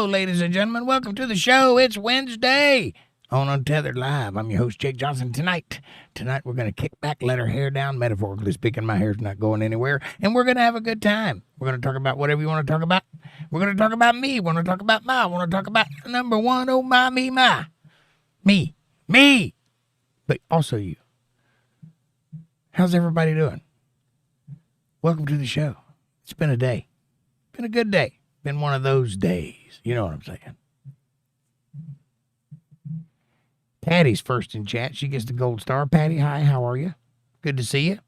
ladies and gentlemen. Welcome to the show. It's Wednesday on Untethered Live. I'm your host, Jake Johnson. Tonight we're going to kick back, let our hair down. Metaphorically speaking, my hair's not going anywhere. And we're going to have a good time. We're going to talk about whatever you want to talk about. We're going to talk about me. We're going to talk about my. We're going to talk about number one, oh my, me, my. Me. But also you. How's everybody doing? Welcome to the show. It's been a day. Been a good day. Been one of those days. You know what I'm saying. Patty's first in chat. She gets the gold star. Patty, hi, how are you? Good to see you.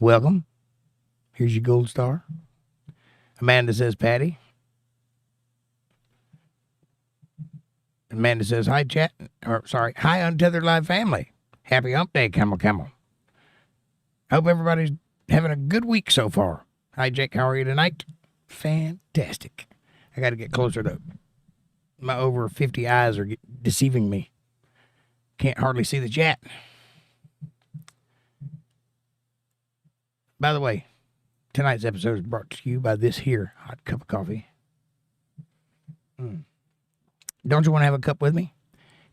Welcome. Here's your gold star. Amanda says, Patty. Amanda says, hi, chat. Hi, Untethered Live family. Happy hump day, Camel. I hope everybody's having a good week so far. Hi, Jake. How are you tonight? Fantastic. I got to get closer to my over 50 eyes are deceiving me. Can't hardly see the chat. By the way, tonight's episode is brought to you by this here hot cup of coffee. Don't you want to have a cup with me?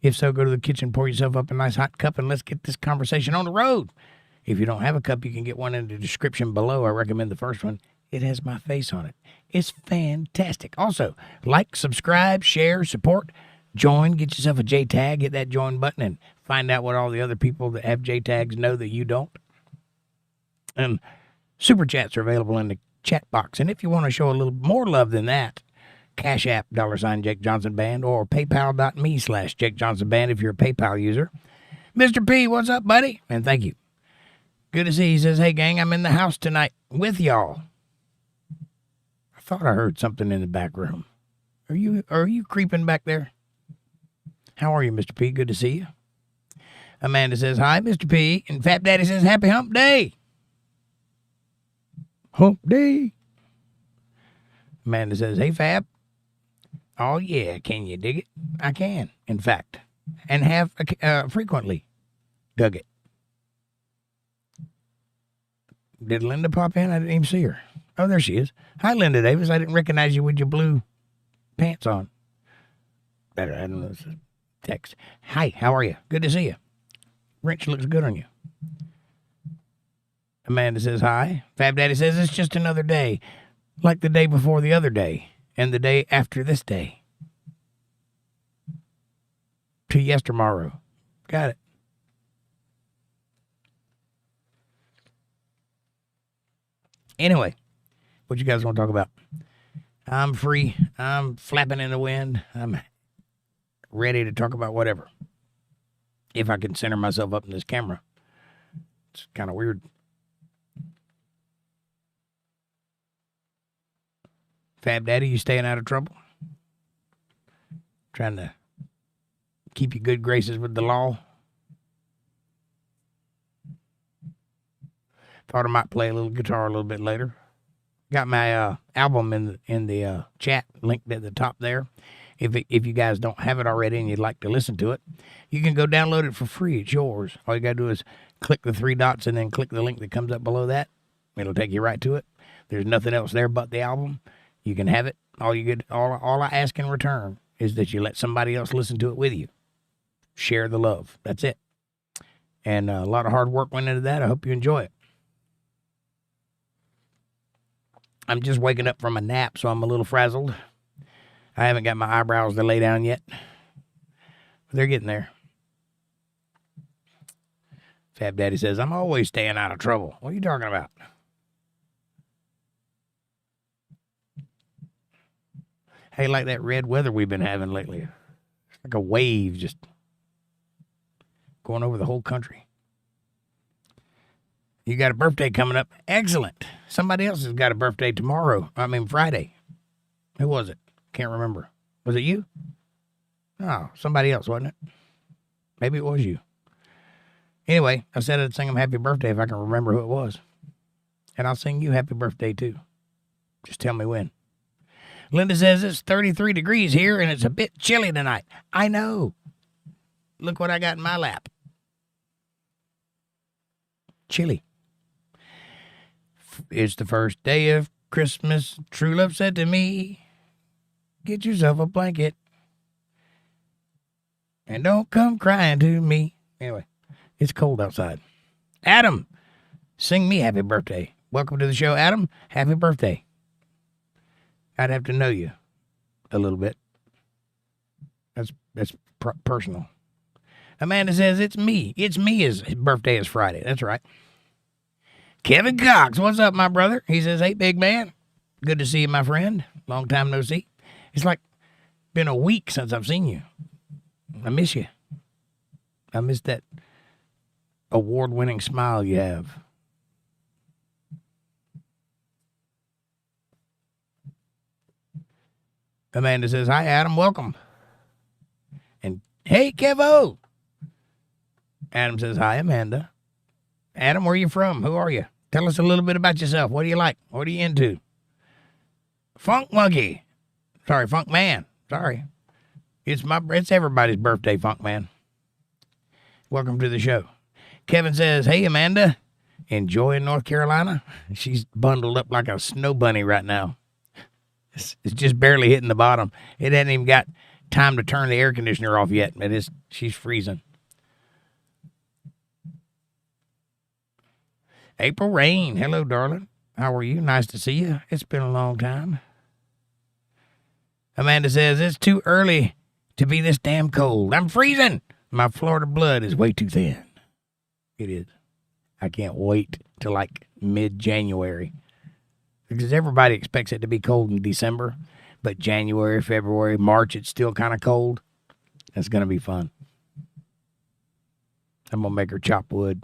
If so, go to the kitchen, pour yourself up a nice hot cup, and let's get this conversation on the road. If you don't have a cup, you can get one in the description below. I recommend the first one. It has my face on it. It's fantastic. Also, like, subscribe, share, support, join, get yourself a J tag, hit that join button, and find out what all the other people that have J tags know that you don't. And super chats are available in the chat box. And if you want to show a little more love than that, CashApp, $JakeJohnsonBand, or PayPal.me/JakeJohnsonBand if you're a PayPal user. Mr. P, what's up, buddy? And thank you. Good to see you. He says, hey, gang, I'm in the house tonight with y'all. I thought I heard something in the back room. Are you creeping back there? How are you, Mr. P? Good to see you. Amanda says, hi, Mr. P. And Fat Daddy says, happy hump day. Hump day. Amanda says, hey, Fab. Oh, yeah, can you dig it? I can, in fact, and have frequently dug it. Did Linda pop in? I didn't even see her. Oh, there she is. Hi, Linda Davis. I didn't recognize you with your blue pants on. Better, I don't know. It's a text. Hi, how are you? Good to see you. Wrench looks good on you. Amanda says hi. Fab Daddy says it's just another day, like the day before the other day, and the day after this day. To yestermorrow. Got it. Anyway, what you guys want to talk about? I'm free. I'm flapping in the wind. I'm ready to talk about whatever. If I can center myself up in this camera. It's kind of weird. Fab Daddy, you staying out of trouble? Trying to keep you good graces with the law? Thought I might play a little guitar a little bit later. Got my album in the chat linked at the top there. If you guys don't have it already and you'd like to listen to it, you can go download it for free. It's yours. All you got to do is click the three dots and then click the link that comes up below that. It'll take you right to it. There's nothing else there but the album. You can have it. All I ask in return is that you let somebody else listen to it with you. Share the love. That's it. And a lot of hard work went into that. I hope you enjoy it. I'm just waking up from a nap, so I'm a little frazzled. I haven't got my eyebrows to lay down yet. But they're getting there. Fab Daddy says, I'm always staying out of trouble. What are you talking about? Hey, like that red weather we've been having lately. It's like a wave just going over the whole country. You got a birthday coming up. Excellent. Somebody else has got a birthday Friday. Who was it? Can't remember. Was it you? No, somebody else, wasn't it? Maybe it was you. Anyway, I said I'd sing him happy birthday if I can remember who it was. And I'll sing you happy birthday too. Just tell me when. Linda says it's 33 degrees here and it's a bit chilly tonight. I know. Look what I got in my lap. Chilly. It's the first day of Christmas. True love said to me, Get yourself a blanket. And don't come crying to me. Anyway, it's cold outside. Adam, sing me happy birthday. Welcome to the show, Adam. Happy birthday. I'd have to know you a little bit. That's personal. Amanda says, it's me. It's me. His birthday is Friday. That's right. Kevin Cox, what's up, my brother? He says, hey, big man. Good to see you, my friend. Long time no see. It's like been a week since I've seen you. I miss you. I miss that award-winning smile you have. Amanda says, hi, Adam. Welcome. And, hey, Kevo. Adam says, hi, Amanda. Adam, where are you from? Who are you? Tell us a little bit about yourself. What do you like? What are you into? Funk Monkey. Sorry, Funk Man. Sorry. It's everybody's birthday, Funk Man. Welcome to the show. Kevin says, hey, Amanda. Enjoying North Carolina? She's bundled up like a snow bunny right now. It's just barely hitting the bottom. It hasn't even got time to turn the air conditioner off yet. She's freezing. April Rain. Hello, darling. How are you? Nice to see you. It's been a long time. Amanda says, it's too early to be this damn cold. I'm freezing. My Florida blood is way too thin. It is. I can't wait till like mid-January. Because everybody expects it to be cold in December. But January, February, March, it's still kind of cold. That's going to be fun. I'm going to make her chop wood.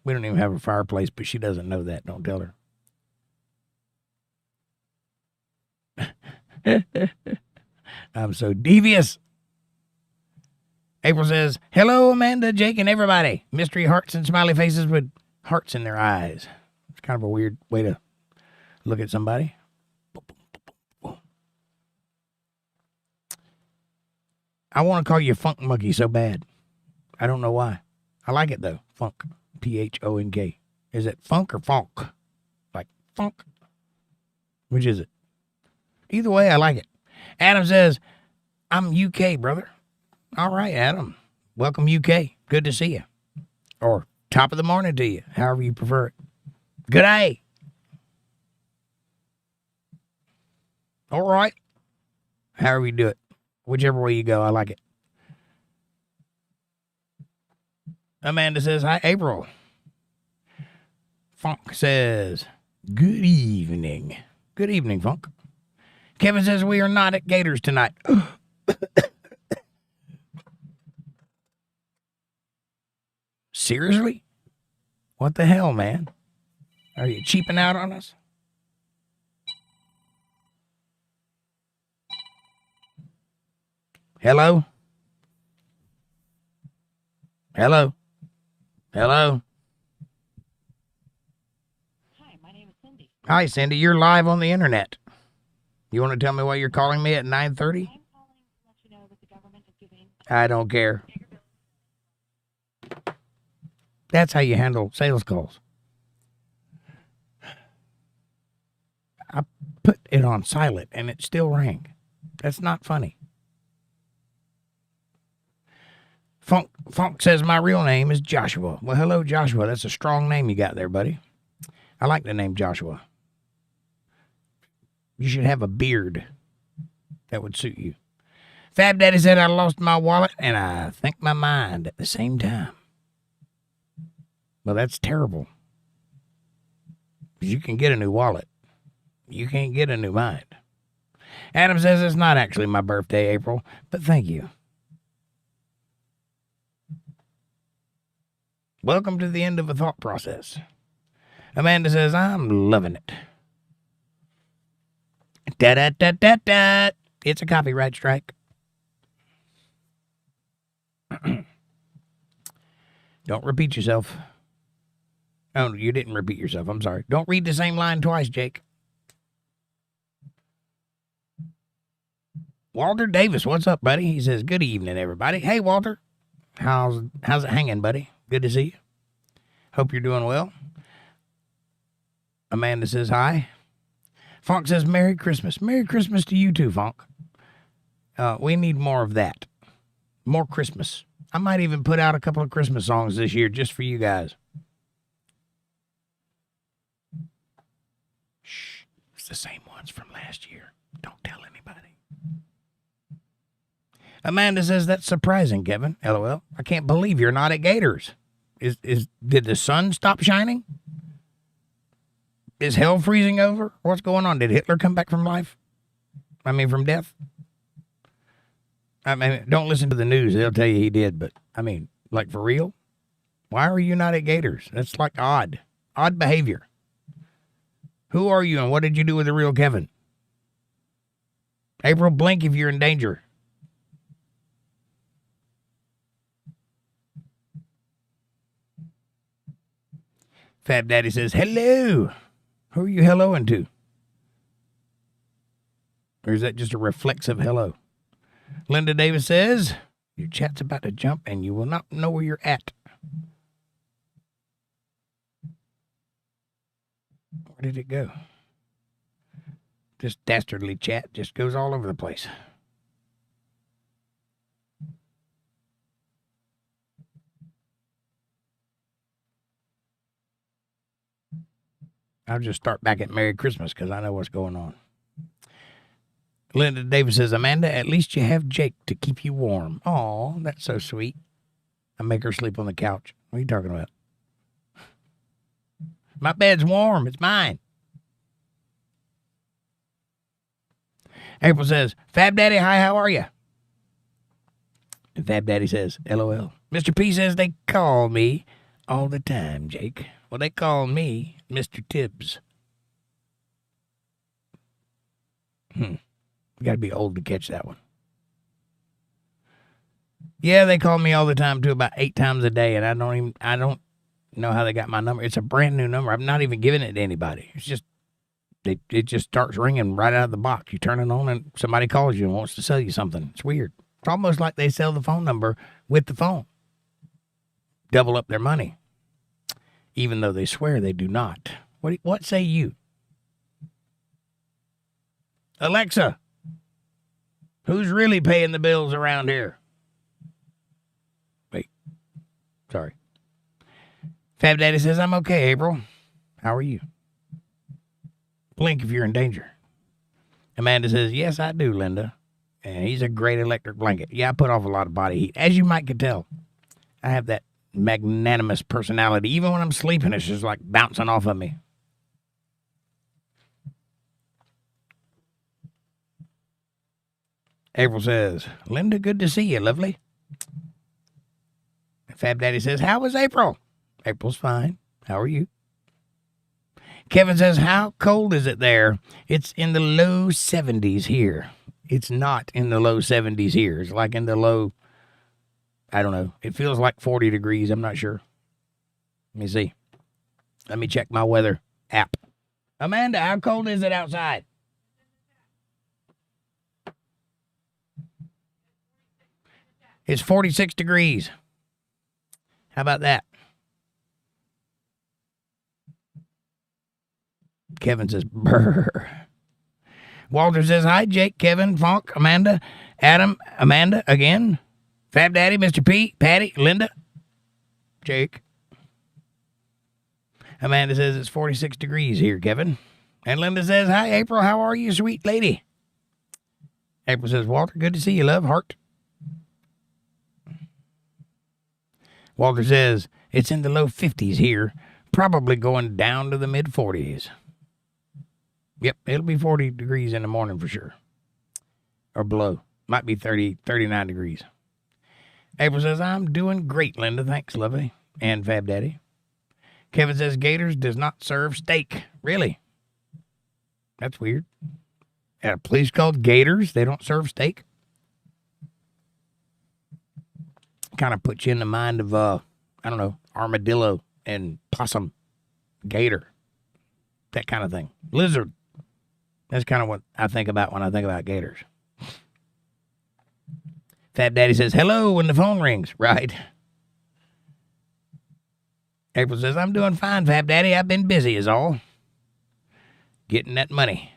We don't even have a fireplace, but she doesn't know that. Don't tell her. I'm so devious. April says, hello, Amanda, Jake, and everybody. Mystery hearts and smiley faces with hearts in their eyes. It's kind of a weird way to look at somebody. I want to call you Funk Monkey so bad. I don't know why. I like it, though. Funk. Phonk. Is it funk or funk? Like funk? Which is it? Either way, I like it. Adam says, I'm UK, brother. All right, Adam. Welcome, UK. Good to see you. Or top of the morning to you, however you prefer it. Good day. All right. However you do it. Whichever way you go, I like it. Amanda says, hi, April. Funk says, good evening. Good evening, Funk. Kevin says, we are not at Gators tonight. Seriously? What the hell, man? Are you cheaping out on us? Hello? Hello? Hello? Hi, my name is Cindy. Hi, Cindy. You're live on the internet. You want to tell me why you're calling me at 9:30? I'm calling to let you know that the government is giving... I don't care. That's how you handle sales calls. I put it on silent and it still rang. That's not funny. Funk says my real name is Joshua. Well, hello, Joshua. That's a strong name you got there, buddy. I like the name Joshua. You should have a beard. That would suit you. Fab Daddy said I lost my wallet and I think my mind at the same time. Well, that's terrible. You can get a new wallet. You can't get a new mind. Adam says it's not actually my birthday, April, but thank you. Welcome to the end of a thought process. Amanda says, I'm loving it. Da-da-da-da-da. It's a copyright strike. Don't repeat yourself. Oh, you didn't repeat yourself. I'm sorry. Don't read the same line twice, Jake. Walter Davis, what's up, buddy? He says, good evening, everybody. Hey, Walter. How's it hanging, buddy? Good to see you. Hope you're doing well. Amanda says hi. Funk says, Merry Christmas. Merry Christmas to you too, Funk. We need more of that. More Christmas. I might even put out a couple of Christmas songs this year just for you guys. Shh. It's the same ones from last year. Don't tell anybody. Amanda says, that's surprising, Kevin. LOL. I can't believe you're not at Gators. Did the sun stop shining? Is hell freezing over? What's going on? Did Hitler come back from life? From death? Don't listen to the news. They'll tell you he did, but, like, for real? Why are you not at Gators? That's, like, odd. Odd behavior. Who are you and what did you do with the real Kevin? April, blink if you're in danger. Fab Daddy says, hello. Who are you helloing to? Or is that just a reflexive hello? Linda Davis says, your chat's about to jump and you will not know where you're at. Where did it go? This dastardly chat just goes all over the place. I'll just start back at Merry Christmas because I know what's going on. Linda Davis says, Amanda, at least you have Jake to keep you warm. Aw, that's so sweet. I make her sleep on the couch. What are you talking about? My bed's warm. It's mine. April says, Fab Daddy, hi, how are you? And Fab Daddy says, LOL. Mr. P says they call me all the time, Jake. Well, they call me Mr. Tibbs. You got to be old to catch that one. Yeah, they call me all the time, too, about 8 times a day, and I don't know how they got my number. It's a brand new number. I'm not even giving it to anybody. It's just, it just starts ringing right out of the box. You turn it on, and somebody calls you and wants to sell you something. It's weird. It's almost like they sell the phone number with the phone. Double up their money. Even though they swear they do not. What say you? Alexa, who's really paying the bills around here? Wait, sorry. Fab Daddy says, I'm okay, April. How are you? Blink if you're in danger. Amanda says, yes, I do, Linda. And he's a great electric blanket. Yeah, I put off a lot of body heat. As you might could tell, I have that magnanimous personality. Even when I'm sleeping, it's just like bouncing off of me. April says, Linda, good to see you, lovely. Fab Daddy says, how was April? April's fine. How are you? Kevin says, how cold is it there? It's in the low 70s here. It's not in the low 70s here. It's like in the low, I don't know. It feels like 40 degrees. I'm not sure. Let me see. Let me check my weather app. Amanda, how cold is it outside? It's 46 degrees. How about that? Kevin says, brr. Walter says, hi, Jake, Kevin, Funk, Amanda, Adam, Amanda, again. Fab Daddy, Mr. P, Patty, Linda, Jake. Amanda says it's 46 degrees here, Kevin. And Linda says, hi, April, how are you, sweet lady? April says, Walter, good to see you, love, heart. Walter says, it's in the low 50s here, probably going down to the mid 40s. Yep, it'll be 40 degrees in the morning for sure. Or below. Might be 30, 39 degrees. April says, I'm doing great, Linda. Thanks, lovely. And Fab Daddy. Kevin says, Gators does not serve steak. Really? That's weird. At a place called Gators, they don't serve steak? Kind of puts you in the mind of, I don't know, armadillo and possum, gator, that kind of thing. Lizard. That's kind of what I think about when I think about gators. Fab Daddy says, hello when the phone rings. Right. April says, I'm doing fine, Fab Daddy. I've been busy is all. Getting that money.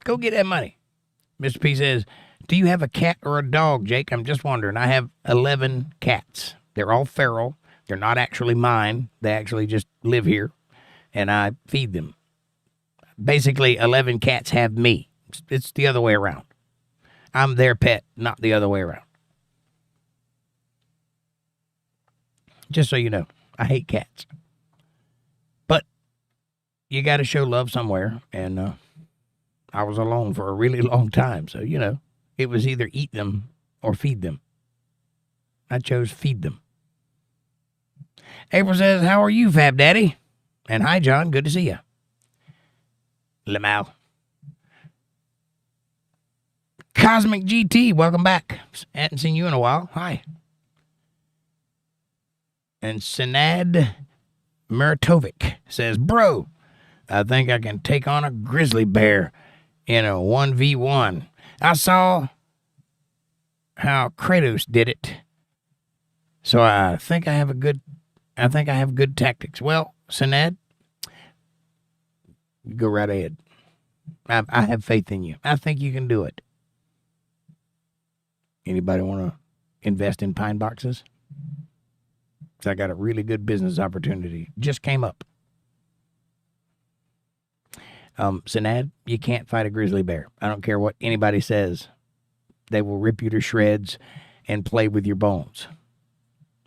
Go get that money. Mr. P says, Do you have a cat or a dog, Jake? I'm just wondering. I have 11 cats. They're all feral. They're not actually mine. They actually just live here, and I feed them. Basically, 11 cats have me. It's the other way around. I'm their pet, not the other way around. Just so you know, I hate cats. But you got to show love somewhere, and I was alone for a really long time, so, you know, it was either eat them or feed them. I chose feed them. April says, how are you, Fab Daddy? And hi, John. Good to see you. 𝕠𝕚𝕝𝕝𝕝𝕝𝕝. Cosmic GT, welcome back. Hadn't seen you in a while. Hi. And ℂ𝕙𝕚𝕝𝕝𝕝𝕝𝕝 says, bro, I think I can take on a grizzly bear in a 1v1. I saw how Kratos did it. So I think I have good tactics. Well, ℂ𝕙, go right ahead. I have faith in you. I think you can do it. Anybody want to invest in pine boxes? So I got a really good business opportunity. Just came up. ℂ𝕙, you can't fight a grizzly bear. I don't care what anybody says. They will rip you to shreds and play with your bones.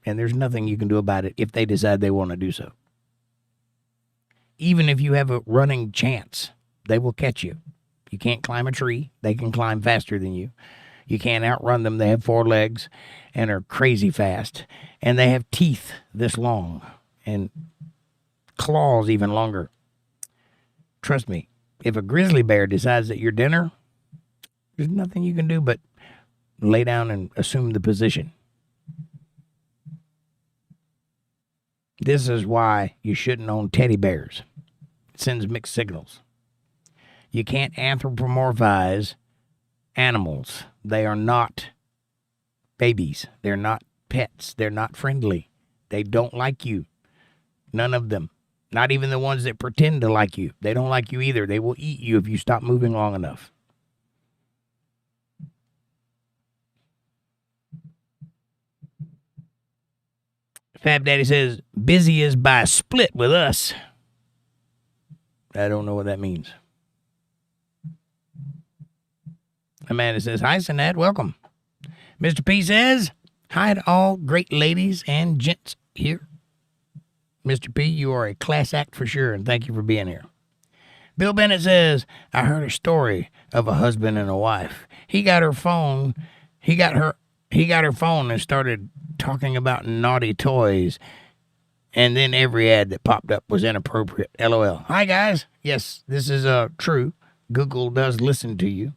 And there's nothing you can do about it if they decide they want to do so. Even if you have a running chance, they will catch you. You can't climb a tree. They can climb faster than you. You can't outrun them. They have 4 legs and are crazy fast. And they have teeth this long and claws even longer. Trust me, if a grizzly bear decides that you're dinner, there's nothing you can do but lay down and assume the position. This is why you shouldn't own teddy bears. It sends mixed signals. You can't anthropomorphize animals. They are not babies. They're not pets. They're not friendly. They don't like you. None of them. Not even the ones that pretend to like you. They don't like you either. They will eat you if you stop moving long enough. Fab Daddy says, busy is by split with us. I don't know what that means. Amanda says, hi, ℂ𝕙, welcome. Mr. P says, hi to all great ladies and gents here. Mr. P, you are a class act for sure, and thank you for being here. Bill Bennett says, I heard a story of a husband and a wife. He got her phone and started talking about naughty toys, and then every ad that popped up was inappropriate. LOL. Hi, guys. Yes, this is true. Google does listen to you.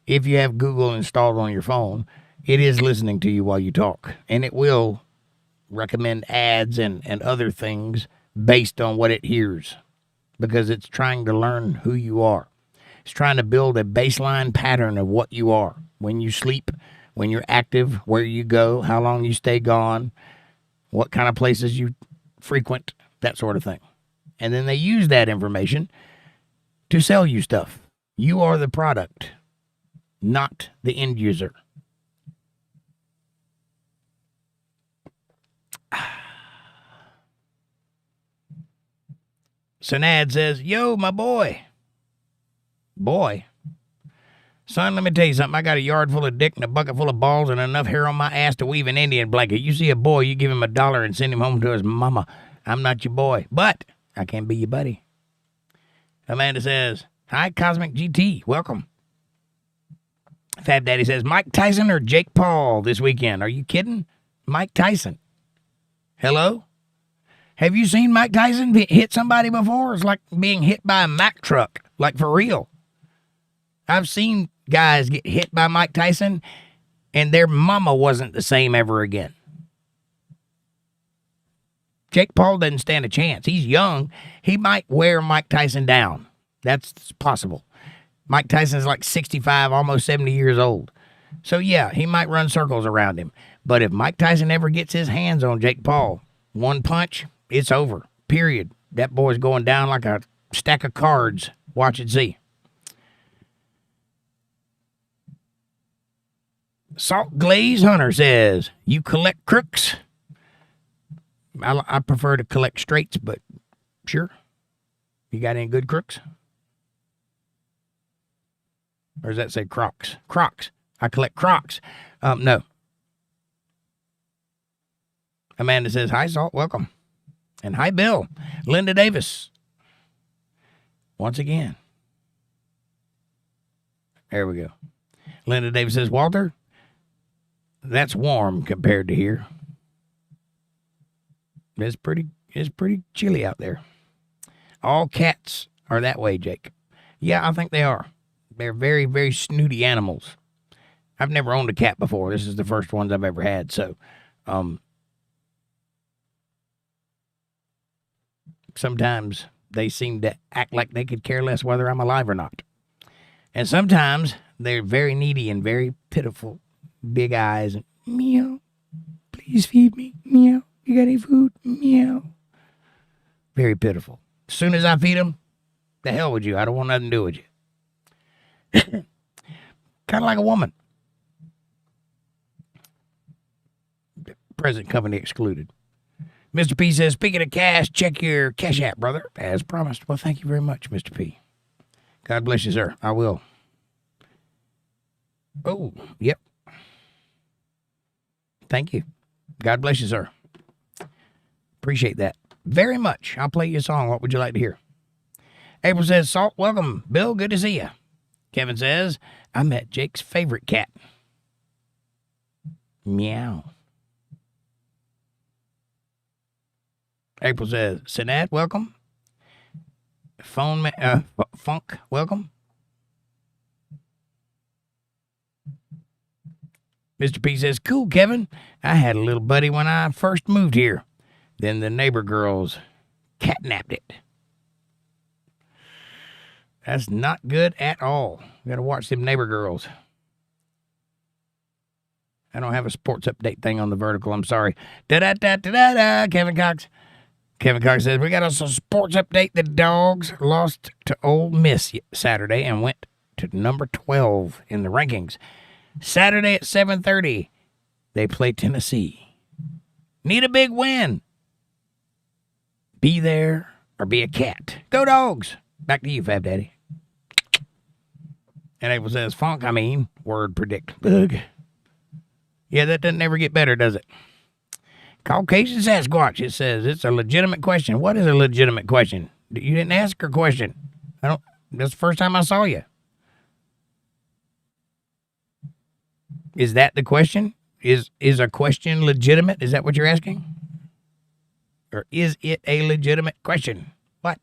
If you have Google installed on your phone, it is listening to you while you talk, and it will recommend ads and other things based on what it hears, because it's trying to learn who you are. It's trying to build a baseline pattern of what you are. When you sleep, when you're active, where you go, how long you stay gone, what kind of places you frequent, that sort of thing. And then they use that information to sell you stuff. You are the product, not the end user. ℂ𝕙 says, yo, my boy. Boy. Son, let me tell you something. I got a yard full of dick and a bucket full of balls and enough hair on my ass to weave an Indian blanket. You see a boy, you give him $1 and send him home to his mama. I'm not your boy, but I can be your buddy. Amanda says, hi, Cosmic GT. Welcome. Fab Daddy says, Mike Tyson or Jake Paul this weekend? Are you kidding? Mike Tyson. Hello? Have you seen Mike Tyson hit somebody before? It's like being hit by a Mack truck, like for real. I've seen guys get hit by Mike Tyson, and their mama wasn't the same ever again. Jake Paul doesn't stand a chance. He's young. He might wear Mike Tyson down. That's possible. Mike Tyson's like 65, almost 70 years old. So, yeah, he might run circles around him. But if Mike Tyson ever gets his hands on Jake Paul, one punch, it's over. Period. That boy's going down like a stack of cards. Watch and see. Salt Glaze Hunter says, you collect crooks? I prefer to collect straights, but sure. You got any good crooks? Or does that say Crocs? Crocs. I collect Crocs. No. Amanda says, hi, Salt, welcome. And hi, Bill. Linda Davis. Once again. There we go. Linda Davis says, Walter, that's warm compared to here. It's pretty chilly out there. All cats are that way, Jake. Yeah, I think they are. They're very, very snooty animals. I've never owned a cat before. This is the first ones I've ever had. So, sometimes they seem to act like they could care less whether I'm alive or not. And sometimes they're very needy and very pitiful. Big eyes and meow. Please feed me. Meow. You got any food? Meow. Very pitiful. As soon as I feed them, the hell with you. I don't want nothing to do with you. Kind of like a woman. Present company excluded. Mr. P says, speaking of cash, check your Cash App, brother. As promised. Well, thank you very much, Mr. P. God bless you, sir. I will. Oh, yep. Thank you. God bless you, sir. Appreciate that very much. I'll play you a song. What would you like to hear? April says, Salt, welcome. Bill, good to see you. Kevin says, I met Jake's favorite cat. Meow. April says, Sinat, welcome. Funk, welcome. Mr. P says, cool, Kevin. I had a little buddy when I first moved here. Then the neighbor girls catnapped it. That's not good at all. You got to watch them neighbor girls. I don't have a sports update thing on the vertical. I'm sorry. Da-da-da-da-da-da, Kevin Cox. Kevin Cox says, we got a sports update. The Dogs lost to Ole Miss Saturday and went to number 12 in the rankings. Saturday at 7:30, they play Tennessee. Need a big win. Be there or be a cat. Go Dogs. Back to you, Fab Daddy. And April says, funk, word predict. Bug. Yeah, that doesn't ever get better, does it? Caucasian Sasquatch, it says, it's a legitimate question. What is a legitimate question? You didn't ask her question. That's the first time I saw you. Is that the question? Is a question legitimate? Is that what you're asking? Or is it a legitimate question? What?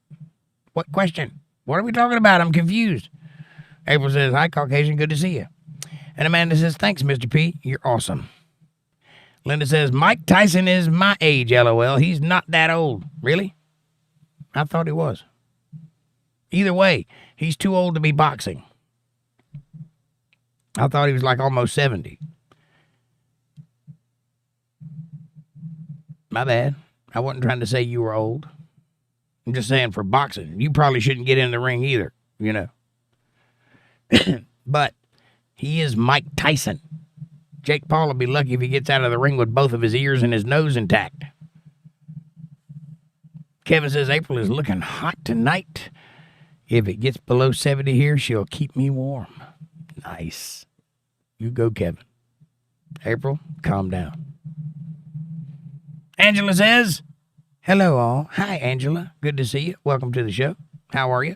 What question? What are we talking about? I'm confused. April says, hi, Caucasian. Good to see you. And Amanda says, thanks, Mr. P. You're awesome. Linda says, Mike Tyson is my age, LOL. He's not that old. Really? I thought he was. Either way, he's too old to be boxing. I thought he was like almost 70. My bad. I wasn't trying to say you were old. I'm just saying for boxing. You probably shouldn't get in the ring either, you know. But he is Mike Tyson. Jake Paul will be lucky if he gets out of the ring with both of his ears and his nose intact. Kevin says April is looking hot tonight. If it gets below 70 here, she'll keep me warm. Nice. You go, Kevin. April, calm down. Angela says, hello all. Hi, Angela. Good to see you. Welcome to the show. How are you?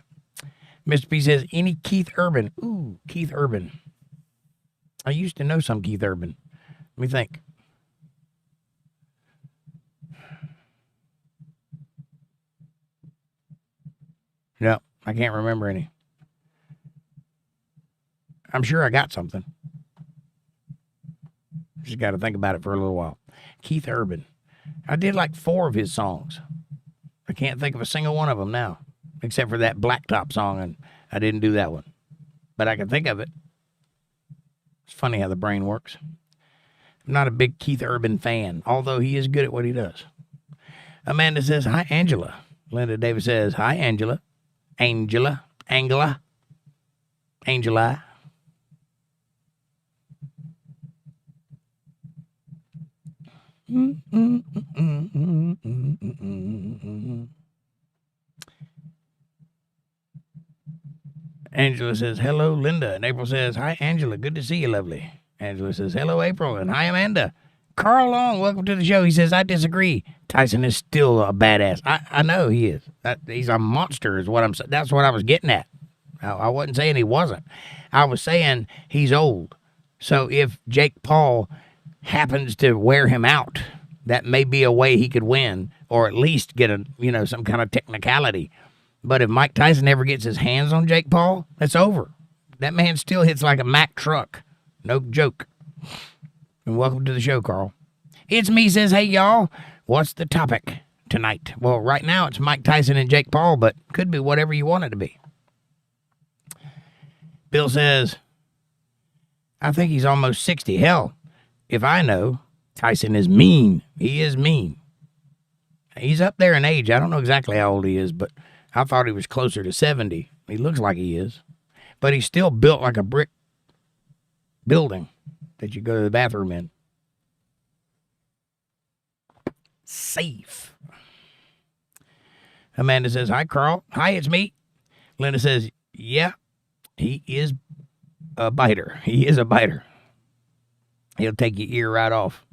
Mr. P says, any Keith Urban? Ooh, Keith Urban. I used to know some Keith Urban. Let me think. No, I can't remember any. I'm sure I got something. Just got to think about it for a little while. Keith Urban. I did like 4 of his songs. I can't think of a single one of them now, except for that Blacktop song, and I didn't do that one. But I can think of it. It's funny how the brain works. I'm not a big Keith Urban fan, although he is good at what he does. Amanda says, hi, Angela. Linda Davis says, hi, Angela. Angela. Angela says, hello, Linda. And April says, hi, Angela. Good to see you, lovely. Angela says, hello, April. And hi, Amanda. Carl Long, welcome to the show. He says, I disagree. Tyson is still a badass. I know he is. He's a monster is what I'm saying. That's what I was getting at. I wasn't saying he wasn't. I was saying he's old. So if Jake Paul happens to wear him out, that may be a way he could win or at least get some kind of technicality. But if Mike Tyson ever gets his hands on Jake Paul, that's over. That man still hits like a Mack truck. No joke. And welcome to the show, Carl. It's me says, hey, y'all, what's the topic tonight? Well, right now it's Mike Tyson and Jake Paul, but could be whatever you want it to be. Bill says, I think he's almost 60. Hell, if I know, Tyson is mean. He is mean. He's up there in age. I don't know exactly how old he is, but I thought he was closer to 70. He looks like he is. But he's still built like a brick building that you go to the bathroom in. Safe. Amanda says, hi, Carl. Hi, it's me. Linda says, yeah, he is a biter. He is a biter. He'll take your ear right off.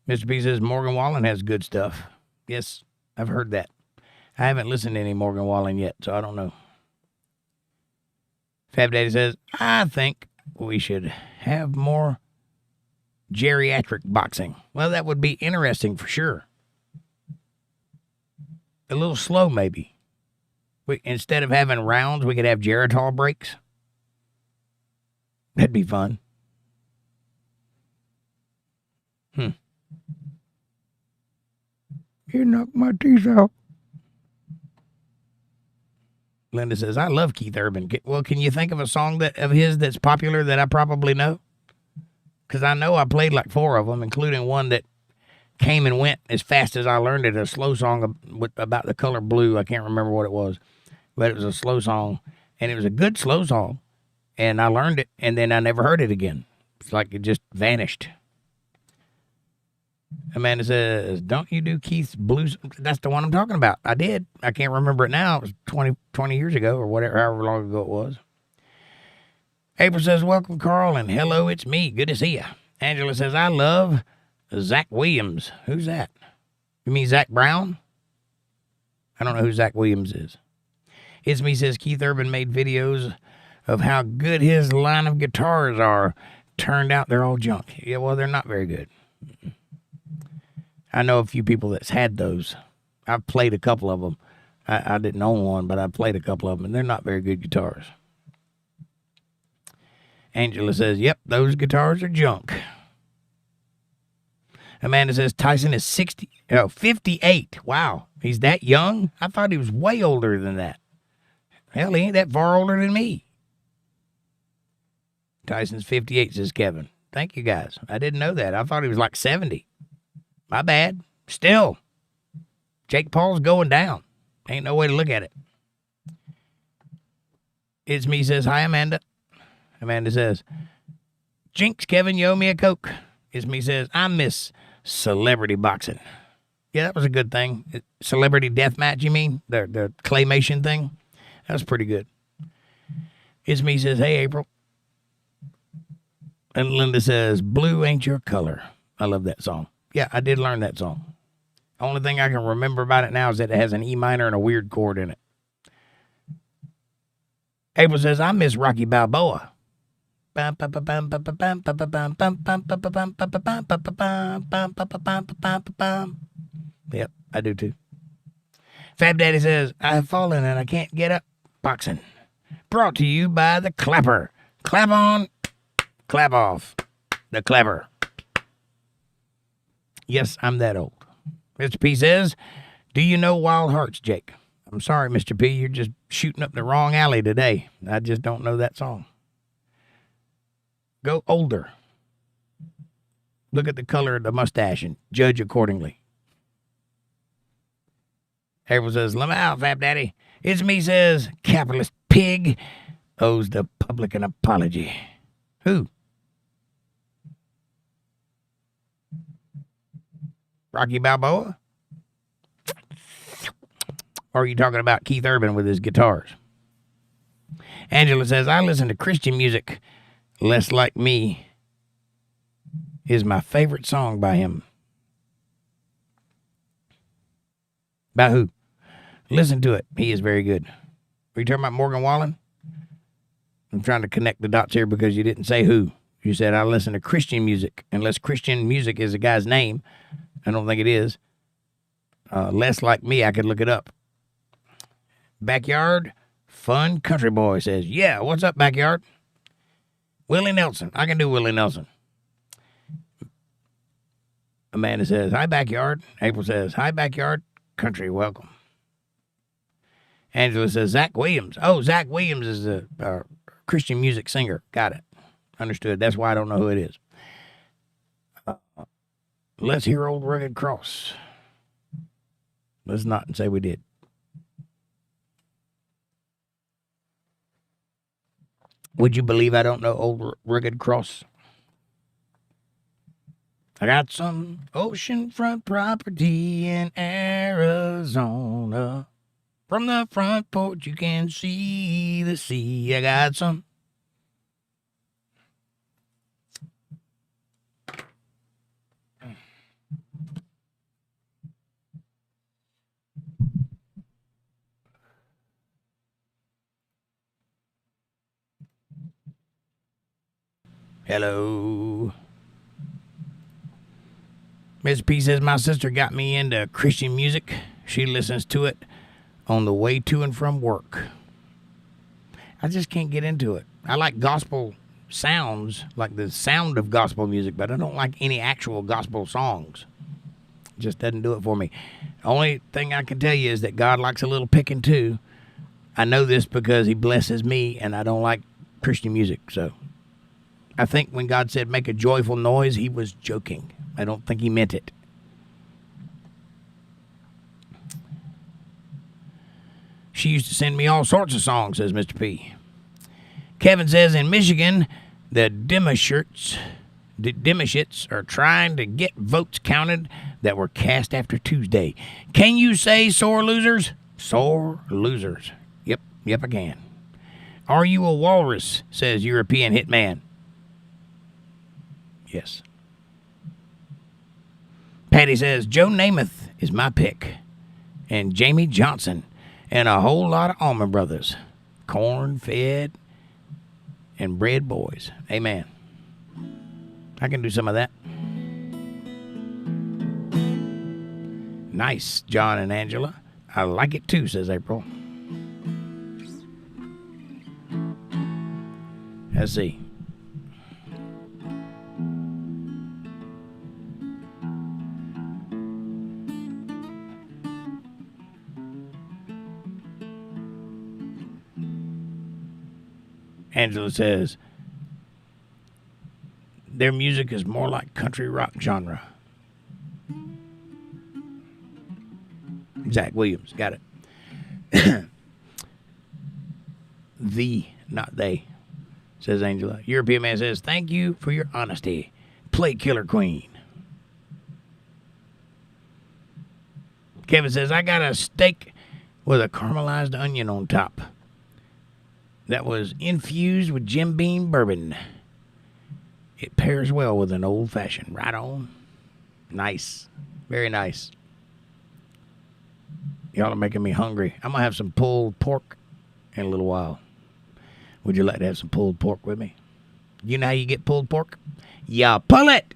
Mr. P says, Morgan Wallen has good stuff. Yes, I've heard that. I haven't listened to any Morgan Wallen yet, so I don't know. Fab Daddy says, I think we should have more geriatric boxing. Well, that would be interesting for sure. A little slow, maybe. Instead of having rounds, we could have Geritol breaks. That'd be fun. You knocked my teeth out. Linda says, I love Keith Urban. Well, can you think of a song of his that's popular that I probably know? Because I know I played like 4 of them, including one that came and went as fast as I learned it, a slow song about the color blue. I can't remember what it was, but it was a slow song, and it was a good slow song, and I learned it, and then I never heard it again. It's like it just vanished. Amanda says, don't you do Keith's blues? That's the one I'm talking about. I did. I can't remember it now. It was 20 years ago or whatever, however long ago it was. April says, welcome, Carl, and hello, it's me. Good to see you. Angela says, I love Zach Williams. Who's that? You mean Zach Brown? I don't know who Zach Williams is. It's me says, Keith Urban made videos of how good his line of guitars are. Turned out they're all junk. Yeah, well, they're not very good. I know a few people that's had those. I've played a couple of them. I didn't own one, but I played a couple of them, and they're not very good guitars. Angela says, yep, those guitars are junk. Amanda says, Tyson is 58. Wow, he's that young? I thought he was way older than that. Hell, he ain't that far older than me. Tyson's 58, says Kevin. Thank you, guys. I didn't know that. I thought he was like 70. My bad. Still, Jake Paul's going down. Ain't no way to look at it. It's me says, hi, Amanda. Amanda says, Jinx, Kevin, you owe me a Coke. It's me says, I miss celebrity boxing. Yeah, that was a good thing. Celebrity death match, you mean? The claymation thing? That was pretty good. It's me says, hey, April. And Linda says, blue ain't your color. I love that song. Yeah, I did learn that song. Only thing I can remember about it now is that it has an E minor and a weird chord in it. April says, I miss Rocky Balboa. Yep, I do too. Fab Daddy says, I have fallen and I can't get up. Boxing. Brought to you by the Clapper. Clap on, clap off. The Clapper. Yes, I'm that old. Mr. P says, do you know Wild Hearts, Jake? I'm sorry, Mr. P. You're just shooting up the wrong alley today. I just don't know that song. Go older. Look at the color of the mustache and judge accordingly. April says, let me out, Fab Daddy. It's me says, capitalist pig owes the public an apology. Who? Rocky Balboa? Or are you talking about Keith Urban with his guitars? Angela says, I listen to Christian music. Less Like Me is my favorite song by him. By who? Listen to it. He is very good. Are you talking about Morgan Wallen? I'm trying to connect the dots here because you didn't say who. You said I listen to Christian music. Unless Christian music is a guy's name. I don't think it is. Less Like Me, I could look it up. Backyard Fun Country Boy says, yeah, what's up, Backyard? Willie Nelson. I can do Willie Nelson. Amanda says, hi, Backyard. April says, hi, Backyard. Country, welcome. Angela says, Zach Williams. Oh, Zach Williams is a Christian music singer. Got it. Understood. That's why I don't know who it is. Let's hear Old Rugged Cross. Let's not say we did. Would you believe I don't know Old Rugged Cross? I got some oceanfront property in Arizona. From the front porch you can see the sea. I got some. Hello. Miss P says, my sister got me into Christian music. She listens to it on the way to and from work. I just can't get into it. I like gospel sounds, like the sound of gospel music, but I don't like any actual gospel songs. It just doesn't do it for me. The only thing I can tell you is that God likes a little picking too. I know this because he blesses me, and I don't like Christian music, so I think when God said make a joyful noise, he was joking. I don't think he meant it. She used to send me all sorts of songs, says Mr. P. Kevin says in Michigan, the Democrats are trying to get votes counted that were cast after Tuesday. Can you say sore losers? Sore losers. Yep, I can. Are you a walrus, says European Hitman. Yes. Patty says, Joe Namath is my pick. And Jamie Johnson. And a whole lot of Allman Brothers. Corn-fed and bread boys. Amen. I can do some of that. Nice, John and Angela. I like it too, says April. Let's see. Angela says, their music is more like country rock genre. Zach Williams, got it. Not they, says Angela. European Man says, thank you for your honesty. Play Killer Queen. Kevin says, I got a steak with a caramelized onion on top. That was infused with Jim Beam bourbon. It pairs well with an old-fashioned. Right on. Nice. Very nice. Y'all are making me hungry. I'm going to have some pulled pork in a little while. Would you like to have some pulled pork with me? You know how you get pulled pork? You pull it.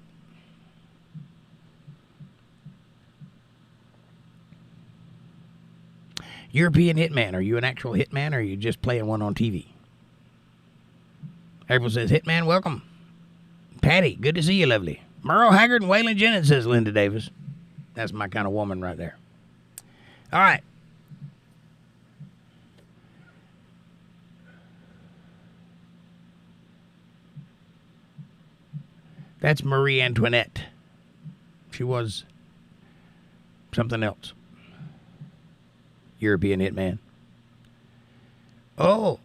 European Hitman. Are you an actual hitman or are you just playing one on TV? April says, Hitman, welcome. Patty, good to see you, lovely. Merle Haggard and Waylon Jennings, says Linda Davis. That's my kind of woman right there. All right. That's Marie Antoinette. She was something else. European Hitman. Oh,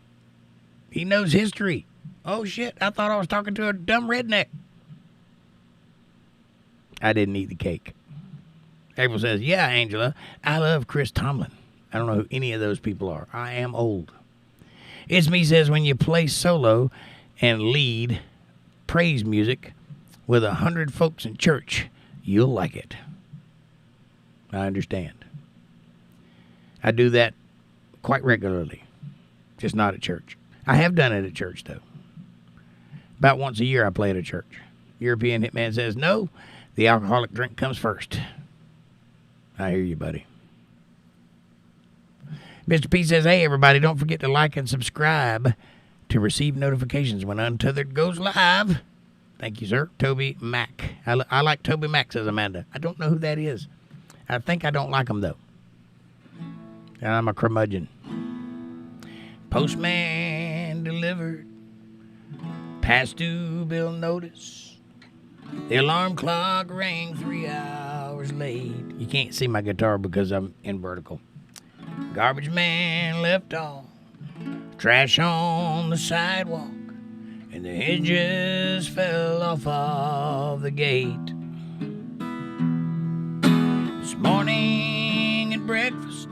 he knows history. Oh, shit. I thought I was talking to a dumb redneck. I didn't eat the cake. April says, yeah, Angela, I love Chris Tomlin. I don't know who any of those people are. I am old. It's Me says, when you play solo and lead praise music with 100 folks in church, you'll like it. I understand. I do that quite regularly, just not at church. I have done it at church, though. About once a year I play at a church. European Hitman says, no, the alcoholic drink comes first. I hear you, buddy. Mr. P says, hey, everybody, don't forget to like and subscribe to receive notifications when Untethered goes live. Thank you, sir. Toby Mack. I like Toby Mack, says Amanda. I don't know who that is. I think I don't like him, though. And I'm a curmudgeon. Postman delivered. Past due bill notice. The alarm clock rang 3 hours late. You can't see my guitar because I'm in vertical. Garbage man left all trash on the sidewalk, and the hinges fell off of the gate. This morning at breakfast,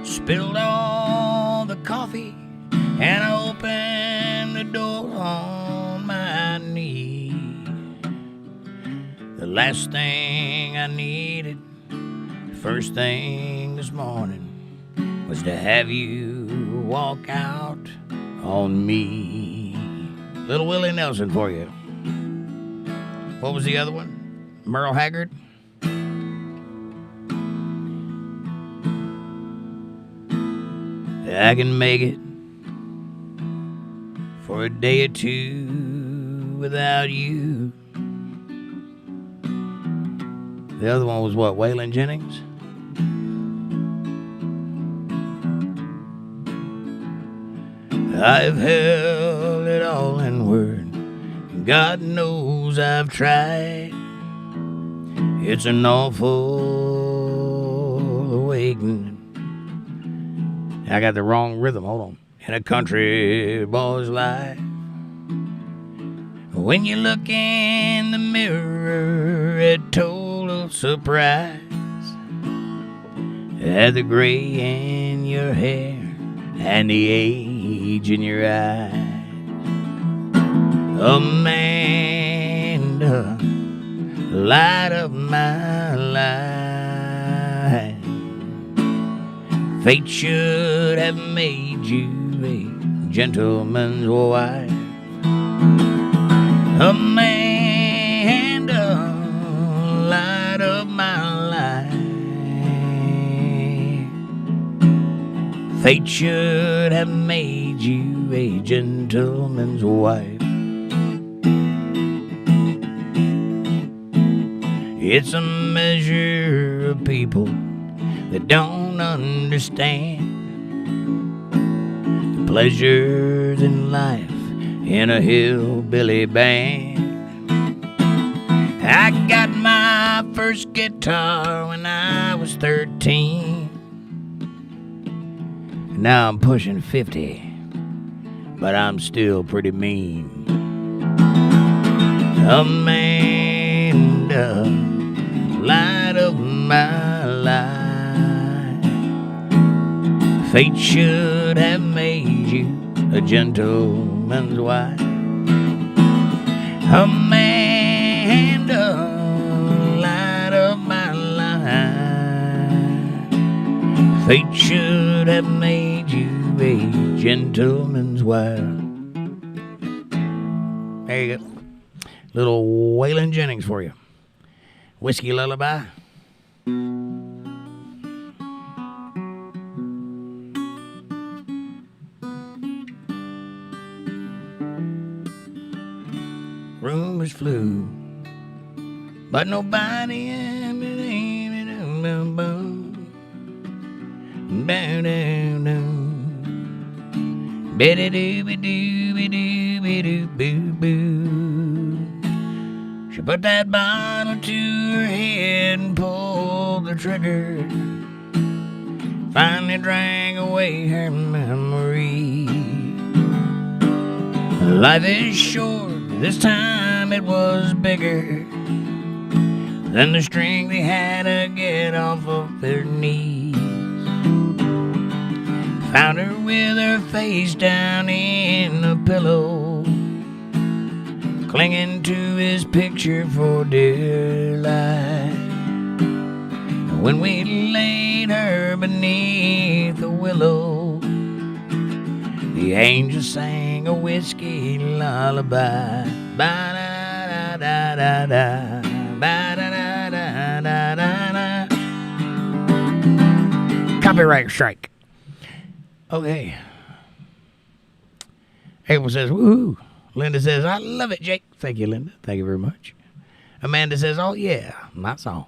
spilled all the coffee, and I opened the door on my knee. The last thing I needed, first thing this morning, was to have you walk out on me. Little Willie Nelson for you. What was the other one? Merle Haggard? I can make it for a day or two without you. The other one was what, Waylon Jennings? I've held it all in word, and God knows I've tried. It's an awful awakening. I got the wrong rhythm, hold on. In a country boy's life, when you look in the mirror at total surprise, at the gray in your hair and the age in your eyes. Amanda, light of my life. Fate should have made you a gentleman's wife. Amanda, light of my life. Fate should have made you a gentleman's wife. It's a measure of people that don't understand the pleasures in life in a hillbilly band. I got my first guitar when I was 13. Now I'm pushing 50, but I'm still pretty mean. Amanda, light of my life. Fate should have made you a gentleman's wife. Amanda, light of my life. Fate should have made you a gentleman's wife. There you go. Little Waylon Jennings for you. Whiskey Lullaby. Rumors flew, but nobody She put that bottle to her head and pulled the trigger. Finally drank away her memory. Life is short, this time it was bigger. than the strength they had to get off of their knees. Found her with her face down in the pillow, clinging to his picture for dear life. When we laid her beneath the willow, the angel sang a whiskey lullaby. Ba-da-da-da-da-da, ba-da-da-da-da-da-da. Copyright strike. Okay. April says, woohoo. Linda says, I love it, Jake. Thank you, Linda. Thank you very much. Amanda says, oh, yeah, my song.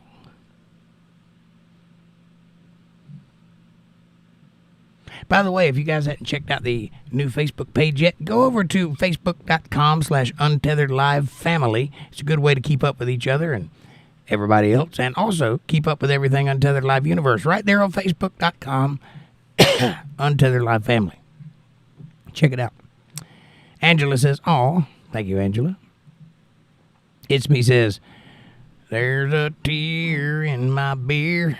By the way, if you guys hadn't checked out the new Facebook page yet, go over to facebook.com/UntetheredLive family. It's a good way to keep up with each other and everybody else, and also keep up with everything Untethered Live Universe right there on facebook.com Untethered Live family. Check it out. Angela says, "Aw, thank you, Angela." It's Me says, "There's a tear in my beer,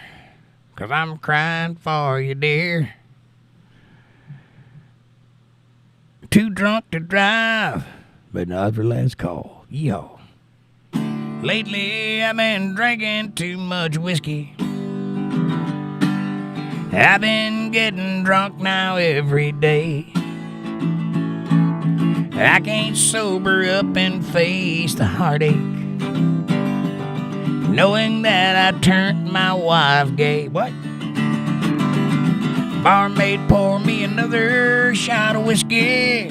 'cause I'm crying for you, dear. Too drunk to drive, but not for last call. Yeehaw. Lately, I've been drinking too much whiskey. I've been getting drunk now every day. I can't sober up and face the heartache, knowing that I turned my wife gay." What? "Barmaid, pour me another shot of whiskey.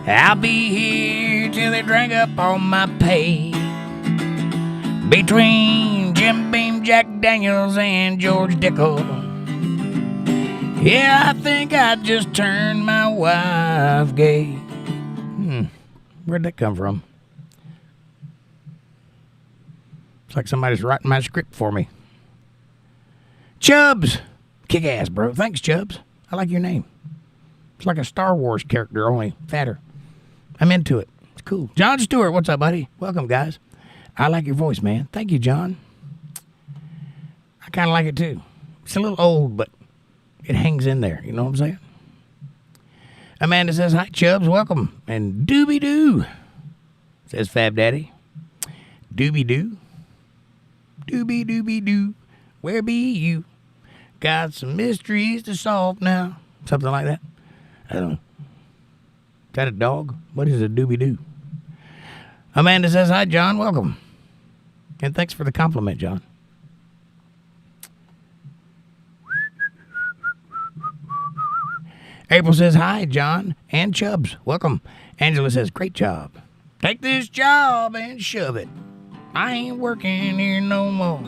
I'll be here till they drink up all my pay. Between Jim Beam, Jack Daniels, and George Dickel, yeah, I think I just turned my wife gay." Where'd that come from? It's like somebody's writing my script for me. Chubbs! Kick ass, bro. Thanks, Chubbs. I like your name. It's like a Star Wars character, only fatter. I'm into it. It's cool. John Stewart, what's up, buddy? Welcome, guys. I like your voice, man. Thank you, John. I kind of like it, too. It's a little old, but it hangs in there. You know what I'm saying? Amanda says, "Hi, Chubbs. Welcome." And Doobie-Doo, says Fab Daddy. Doobie-Doo. Doobie-Doobie-Doo. Where be you? Got some mysteries to solve now. Something like that. I don't know. Is that a dog? What is a Doobie-Doo? Amanda says, "Hi, John. Welcome." And thanks for the compliment, John. April says, "Hi, John and Chubbs. Welcome." Angela says, "Great job. Take this job and shove it. I ain't working here no more.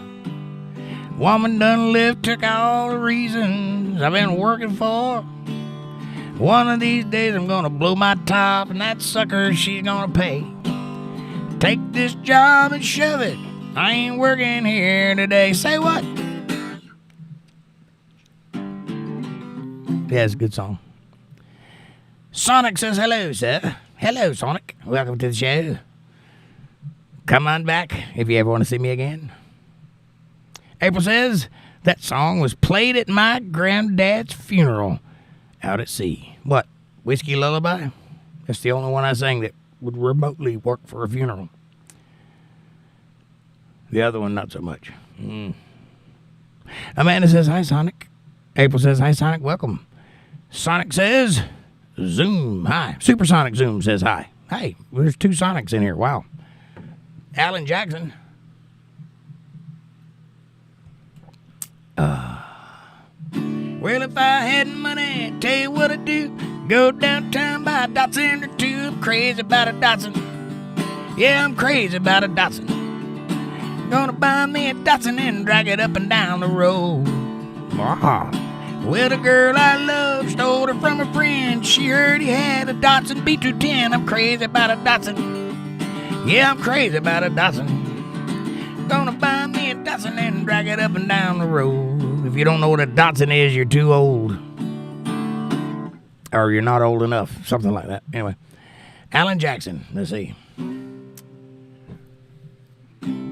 Woman done left, took all the reasons I've been working for. One of these days I'm gonna blow my top, and that sucker she's gonna pay. Take this job and shove it. I ain't working here today." Say what? Yeah, it's a good song. Sonic says, "Hello, sir." Hello, Sonic. Welcome to the show. Come on back if you ever want to see me again. April says, "That song was played at my granddad's funeral out at sea." What? Whiskey Lullaby? That's the only one I sang that would remotely work for a funeral. The other one, not so much. Amanda says, "Hi, Sonic." April says, "Hi, Sonic. Welcome." Sonic says, "Zoom, hi." Supersonic Zoom says, "Hi." Hey, there's two Sonics in here. Wow. Alan Jackson. Well, if I had money, tell you what I'd do. Go downtown, buy a Datsun or two. I'm crazy about a Datsun. Yeah, I'm crazy about a Datsun. Gonna buy me a Datsun and drag it up and down the road. Well, the girl I love stole her from a friend. She heard he had a Datsun B210. I'm crazy about a Datsun. Yeah, I'm crazy about a Datsun. Gonna buy me a Datsun and drag it up and down the road. If you don't know what a Datsun is, you're too old. Or you're not old enough. Something like that. Anyway, Alan Jackson. Let's see.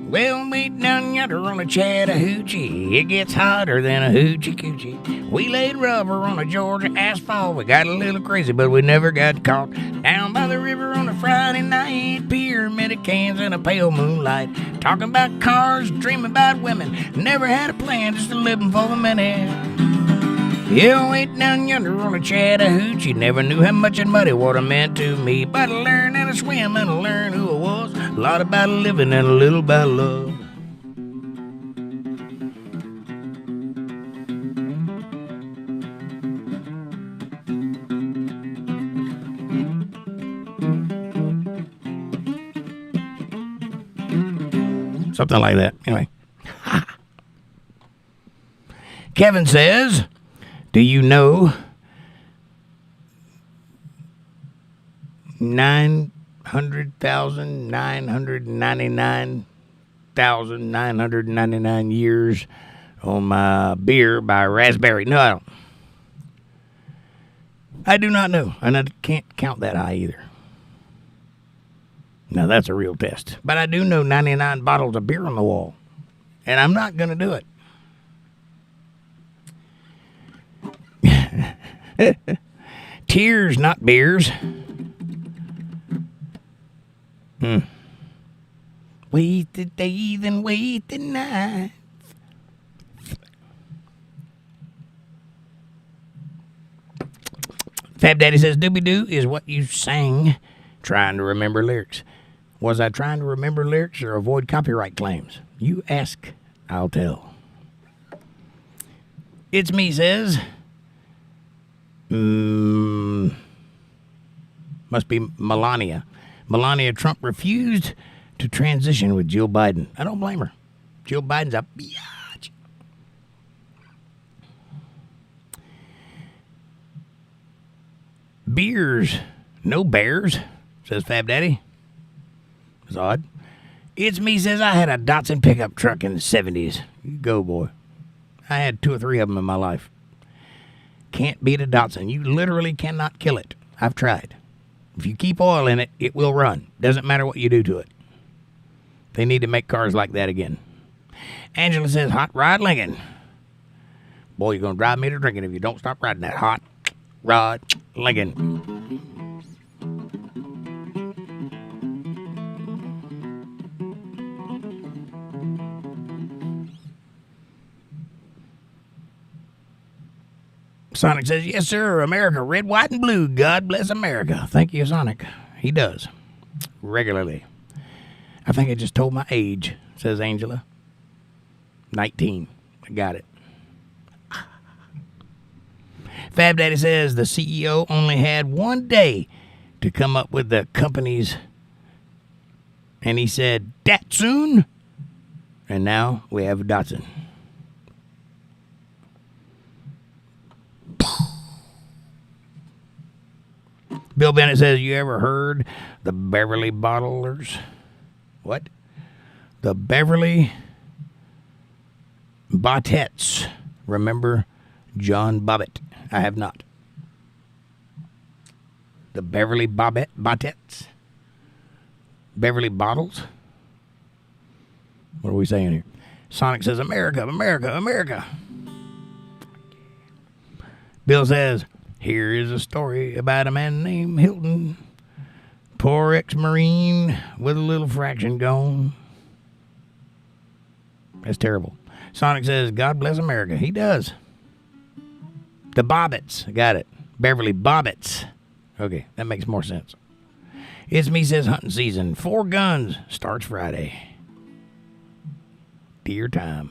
Well, we down yonder on a Chattahoochee. It gets hotter than a hoochie coochie. We laid rubber on a Georgia asphalt. We got a little crazy, but we never got caught. Down by the river on a Friday night, pyramid cans and a pale moonlight. Talking about cars, dreaming about women. Never had a plan, just a living for the minute. Yeah, way down yonder on a Chattahoochee. Never knew how much that muddy water meant to me. But I learned how to swim and I learned who I was. A lot about living and a little about love. Something like that. Anyway. Kevin says, do you know 900,999,999 years on my beer by Raspberry? No, I don't. I do not know, and I can't count that high either. Now, that's a real test. But I do know 99 bottles of beer on the wall, and I'm not going to do it. Tears, not beers. Wait the day, then wait the night. Fab Daddy says, Doobie-doo is what you sang, trying to remember lyrics. Was I trying to remember lyrics or avoid copyright claims? You ask, I'll tell. It's me says, must be Melania. Melania Trump refused to transition with Jill Biden. I don't blame her. Jill Biden's a biatch. Beers, no bears, says Fab Daddy. It's odd. It's me says I had a Datsun pickup truck in the 70s. You go, boy. I had 2 or 3 of them in my life. Can't beat a Datsun. You literally cannot kill it. I've tried. If you keep oil in it, it will run. Doesn't matter what you do to it. They need to make cars like that again. Angela says, Hot Rod Lincoln. Boy, you're going to drive me to drinking if you don't stop riding that Hot Rod Lincoln. Sonic says, yes, sir, America, red, white, and blue. God bless America. Thank you, Sonic. He does. Regularly. I think I just told my age, says Angela. 19. I got it. Fab Daddy says the CEO only had 1 day to come up with the company's, and he said, Datsun. And now we have a Datsun. Bill Bennett says, you ever heard the Beverly Bottlers? What? The Beverly Bottettes. Remember John Bobbitt? I have not. The Beverly Bottettes? Beverly Bottles? What are we saying here? Sonic says, America, America, America. Bill says, here is a story about a man named Hilton. Poor ex-Marine with a little fraction gone. That's terrible. Sonic says, God bless America. He does. The Bobbitts. Got it. Beverly Bobbitts. Okay, that makes more sense. It's me says hunting season. 4 guns. Starts Friday. Deer time.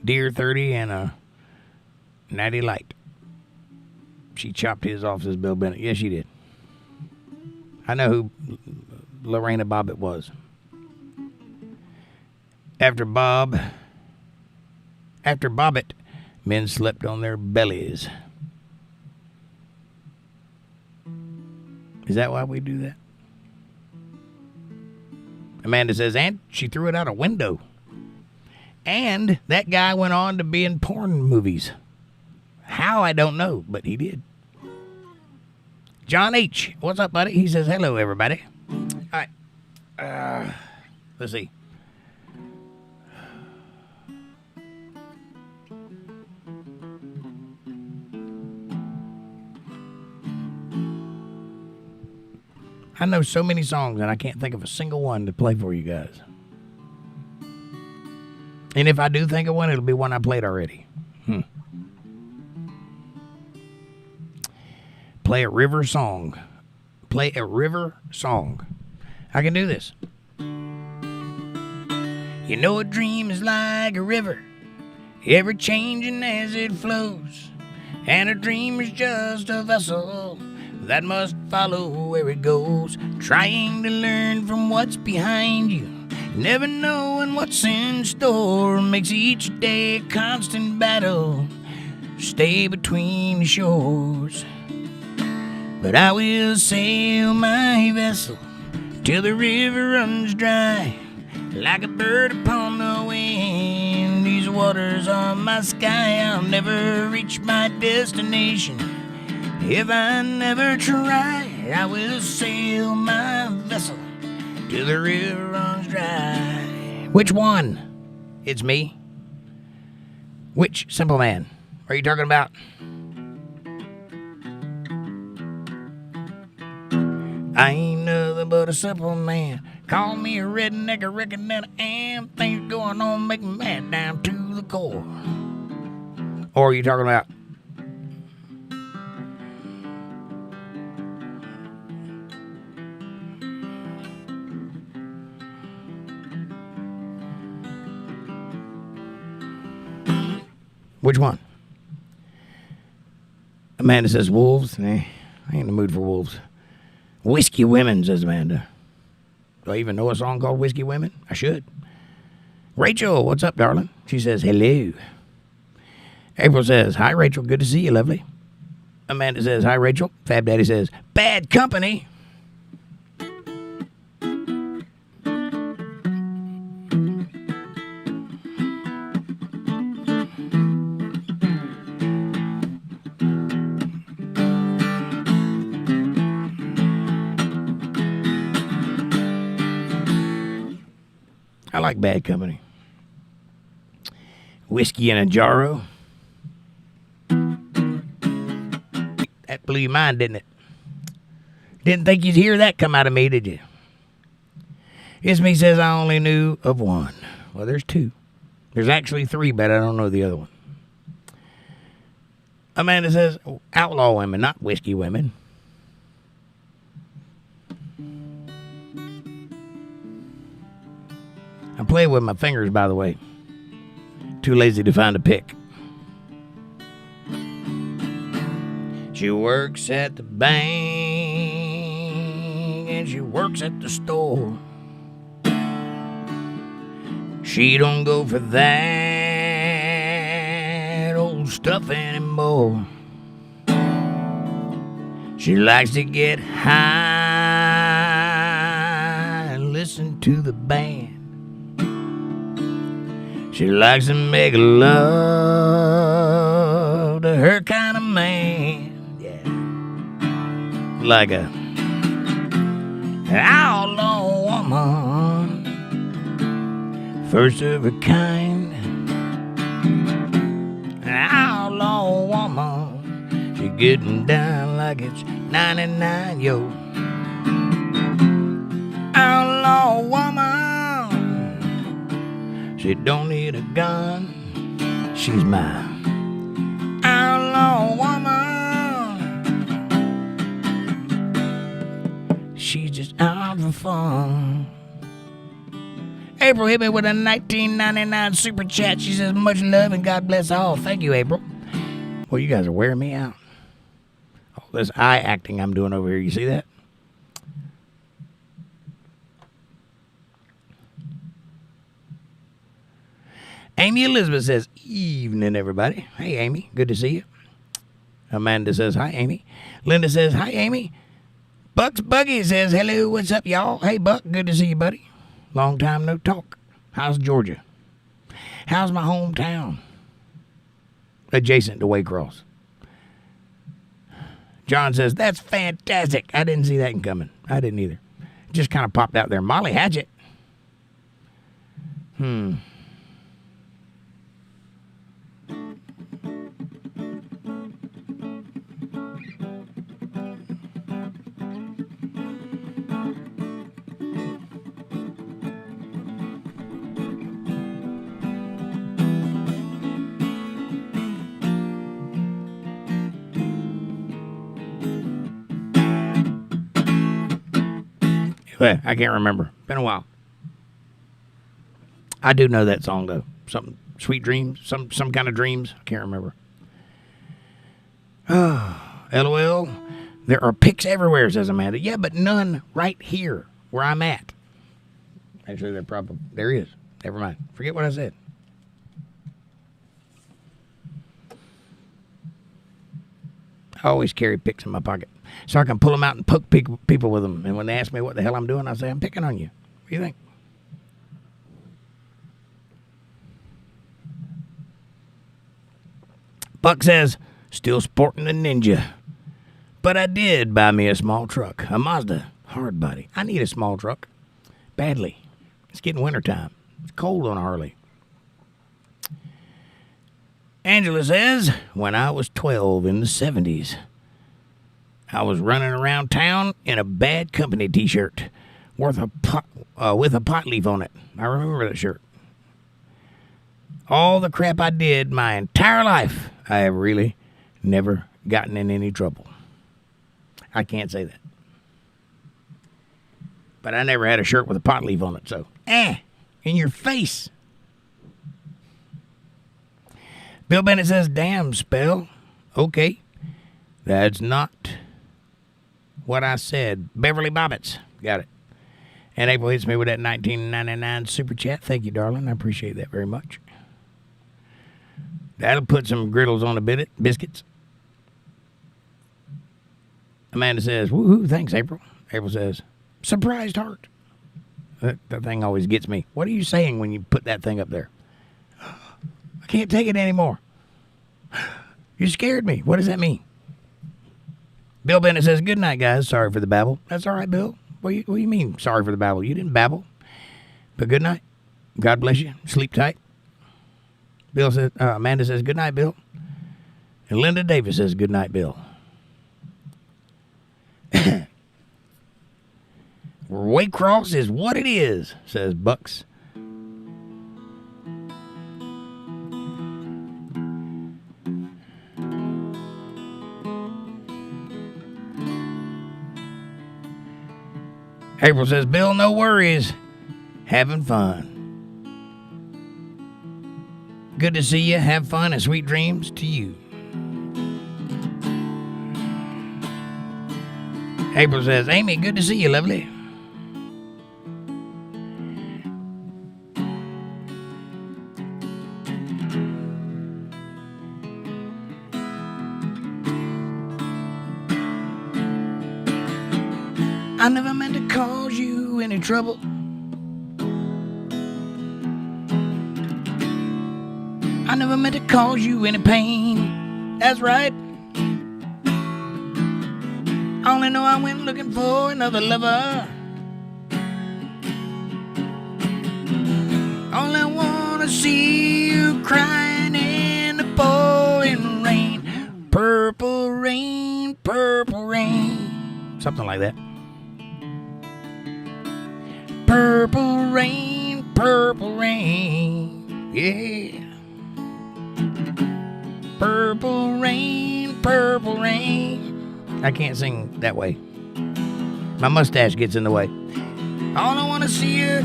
Deer 30 and a natty light. She chopped his off, says Bill Bennett. Yes, she did. I know who Lorena Bobbitt was. After Bobbitt, men slept on their bellies. Is that why we do that? Amanda says, and she threw it out a window. And that guy went on to be in porn movies. How, I don't know, but he did. John H. What's up, buddy? He says, hello, everybody. All right. Let's see. I know so many songs, and I can't think of a single one to play for you guys. And if I do think of one, it'll be one I played already. Play a river song. Play a river song. I can do this. You know, a dream is like a river, ever changing as it flows. And a dream is just a vessel that must follow where it goes, trying to learn from what's behind you, never knowing what's in store, makes each day a constant battle, stay between the shores. But I will sail my vessel till the river runs dry, like a bird upon the wind. These waters are my sky, I'll never reach my destination if I never try. I will sail my vessel till the river runs dry. Which one? It's me. Which Simple Man are you talking about? I ain't nothing but a simple man. Call me a redneck, I reckon that I am. Things going on make me mad down to the core. Or are you talking about? Which one? Amanda says wolves. Nah, I ain't in the mood for wolves. Whiskey Women, says Amanda. Do I even know a song called Whiskey Women? I should. Rachel, what's up, darling? She says, hello. April says, hi, Rachel. Good to see you, lovely. Amanda says, hi, Rachel. Fab Daddy says, bad company. I like Bad Company. Whiskey in a Jarro. That blew your mind, didn't it? Didn't think you'd hear that come out of me, did you? It's me says I only knew of one. Well, there's two. There's actually three, but I don't know the other one. Amanda says outlaw women, not whiskey women. I play with my fingers, by the way. Too lazy to find a pick. She works at the bank and she works at the store. She don't go for that old stuff anymore. She likes to get high and listen to the band. She likes to make love to her kind of man. Yeah. Like a outlaw woman, first of her kind. An outlaw woman, she getting down like it's 99, yo. Outlaw woman, she don't need a gun. She's my outlaw woman. She's just out for fun. April hit me with a 1999 super chat. She says, much love and God bless all. Thank you, April. Well, you guys are wearing me out. All this eye acting I'm doing over here. You see that? Amy Elizabeth says, evening, everybody. Hey, Amy. Good to see you. Amanda says, hi, Amy. Linda says, hi, Amy. Bucks Buggy says, hello, what's up, y'all? Hey, Buck, good to see you, buddy. Long time no talk. How's Georgia? How's my hometown? Adjacent to Waycross. John says, that's fantastic. I didn't see that coming. I didn't either. Just kind of popped out there. Molly Hatchet. I can't remember. Been a while. I do know that song, though. Something, Sweet Dreams, some kind of dreams. I can't remember. LOL. There are pics everywhere, says Amanda. Yeah, but none right here where I'm at. Actually, there is. Never mind. Forget what I said. I always carry pics in my pocket so I can pull them out and poke people with them. And when they ask me what the hell I'm doing, I say, I'm picking on you. What do you think? Buck says, still sporting the Ninja. But I did buy me a small truck, a Mazda hard body. I need a small truck. Badly. It's getting wintertime. It's cold on a Harley. Angela says, when I was 12 in the 70s, I was running around town in a Bad Company t-shirt with a pot leaf on it. I remember that shirt. All the crap I did my entire life, I have really never gotten in any trouble. I can't say that. But I never had a shirt with a pot leaf on it, so, in your face. Bill Bennett says, damn, spell. Okay. That's not what I said. Beverly Bobbitts. Got it. And April hits me with that 1999 super chat. Thank you, darling. I appreciate that very much. That'll put some griddles on the biscuits. Amanda says, woohoo, thanks, April. April says, surprised heart. That thing always gets me. What are you saying when you put that thing up there? I can't take it anymore. You scared me. What does that mean? Bill Bennett says, good night, guys. Sorry for the babble. That's all right, Bill. What do you mean, sorry for the babble? You didn't babble. But good night. God bless you. Sleep tight. Bill says, Amanda says, good night, Bill. And Linda Davis says, good night, Bill. Waycross is what it is, says Bucks. April says, Bill, no worries. Having fun. Good to see you. Have fun and sweet dreams to you. April says, Amy, good to see you, lovely. I never meant to cause you any trouble. I never meant to cause you any pain. That's right. I only know I went looking for another lover. Only wanna see you crying in the pouring rain. Purple rain, purple rain. Something like that. Purple rain, yeah. Purple rain, purple rain. I can't sing that way. My mustache gets in the way. All I want to see you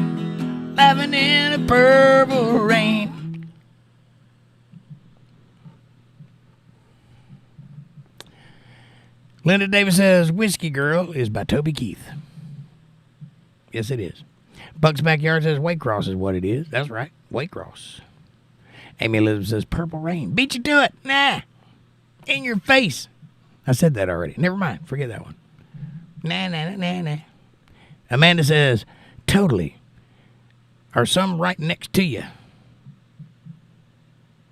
laughing in the purple rain. Linda Davis says, Whiskey Girl is by Toby Keith. Yes, it is. Buck's Backyard says, Waycross is what it is. That's right, Waycross. Amy Elizabeth says, Purple Rain. Beat you to it. Nah. In your face. I said that already. Never mind. Forget that one. Nah. Amanda says, totally. Are some right next to you?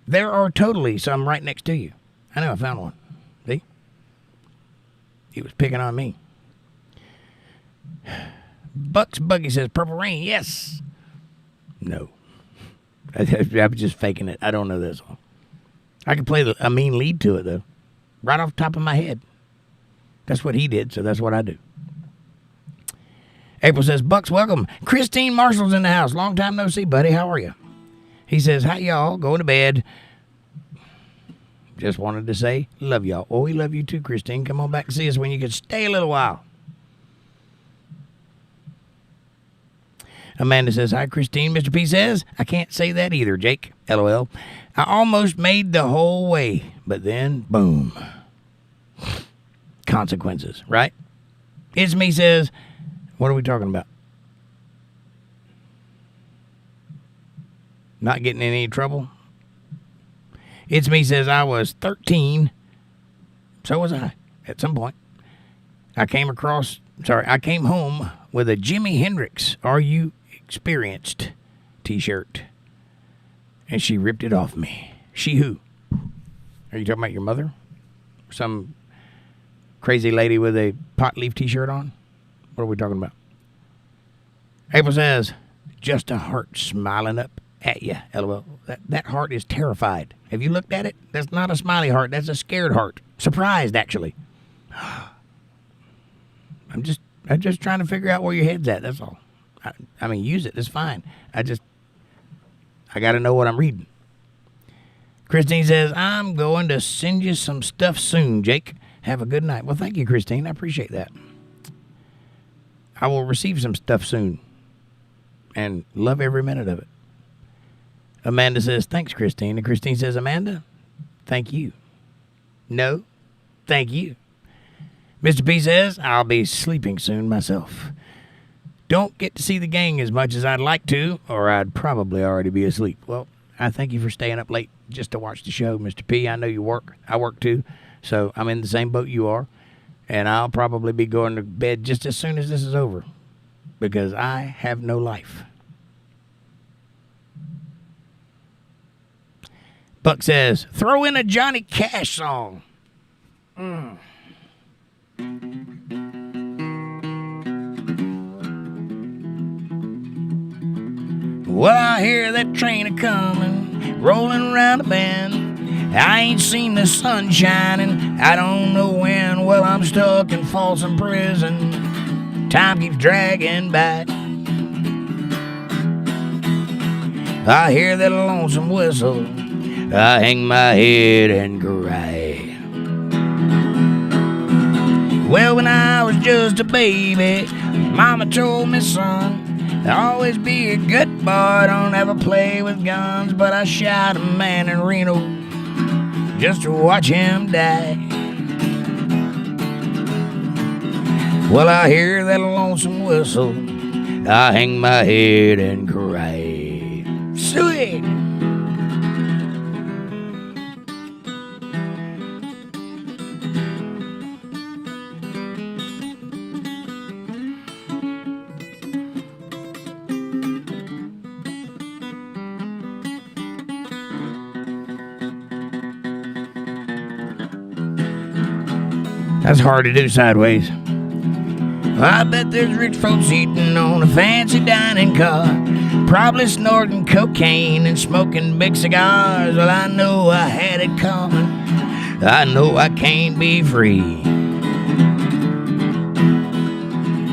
There are totally some right next to you. I know, I found one. See? He was picking on me. Buck's Buggy says, Purple Rain. Yes. No. I'm just faking it. I don't know that song. I can play a mean lead to it, though. Right off the top of my head. That's what he did, so that's what I do. April says, Bucks, welcome. Christine Marshall's in the house. Long time no see, buddy. How are you? He says, hi, y'all. Going to bed. Just wanted to say, love y'all. Oh, we love you too, Christine. Come on back and see us when you can stay a little while. Amanda says, hi, Christine. Mr. P says, I can't say that either, Jake. LOL. I almost made the whole way, but then, boom. Consequences, right? It's me says, what are we talking about? Not getting in any trouble? It's me says, I was 13. So was I at some point. I came home with a Jimi Hendrix Are You Experienced t-shirt. And she ripped it off me. She who? Are you talking about your mother? Some crazy lady with a pot leaf t-shirt on? What are we talking about? April says, just a heart smiling up at you. LOL. That heart is terrified. Have you looked at it? That's not a smiley heart. That's a scared heart. Surprised, actually. I'm just trying to figure out where your head's at. That's all. I mean, use it. It's fine. I got to know what I'm reading. Christine says, I'm going to send you some stuff soon, Jake. Have a good night. Well, thank you, Christine. I appreciate that. I will receive some stuff soon and love every minute of it. Amanda says, thanks, Christine. And Christine says, Amanda, thank you. No, thank you. Mr. P says, I'll be sleeping soon myself. Don't get to see the gang as much as I'd like to, or I'd probably already be asleep. Well, I thank you for staying up late just to watch the show, Mr. P. I know you work. I work too, so I'm in the same boat you are. And I'll probably be going to bed just as soon as this is over, because I have no life. Buck says, throw in a Johnny Cash song. Well, I hear that train a-coming, rolling around the bend. I ain't seen the sun shining, I don't know when. Well, I'm stuck in Folsom Prison, time keeps dragging by. I hear that lonesome whistle, I hang my head and cry. Well, when I was just a baby, Mama told me, son, always be a good boy, don't ever play with guns. But I shot a man in Reno just to watch him die. Well, I hear that lonesome whistle, I hang my head and cry. Sweet. That's hard to do sideways. I bet there's rich folks eating on a fancy dining car, probably snorting cocaine and smoking big cigars. Well, I know I had it coming, I know I can't be free.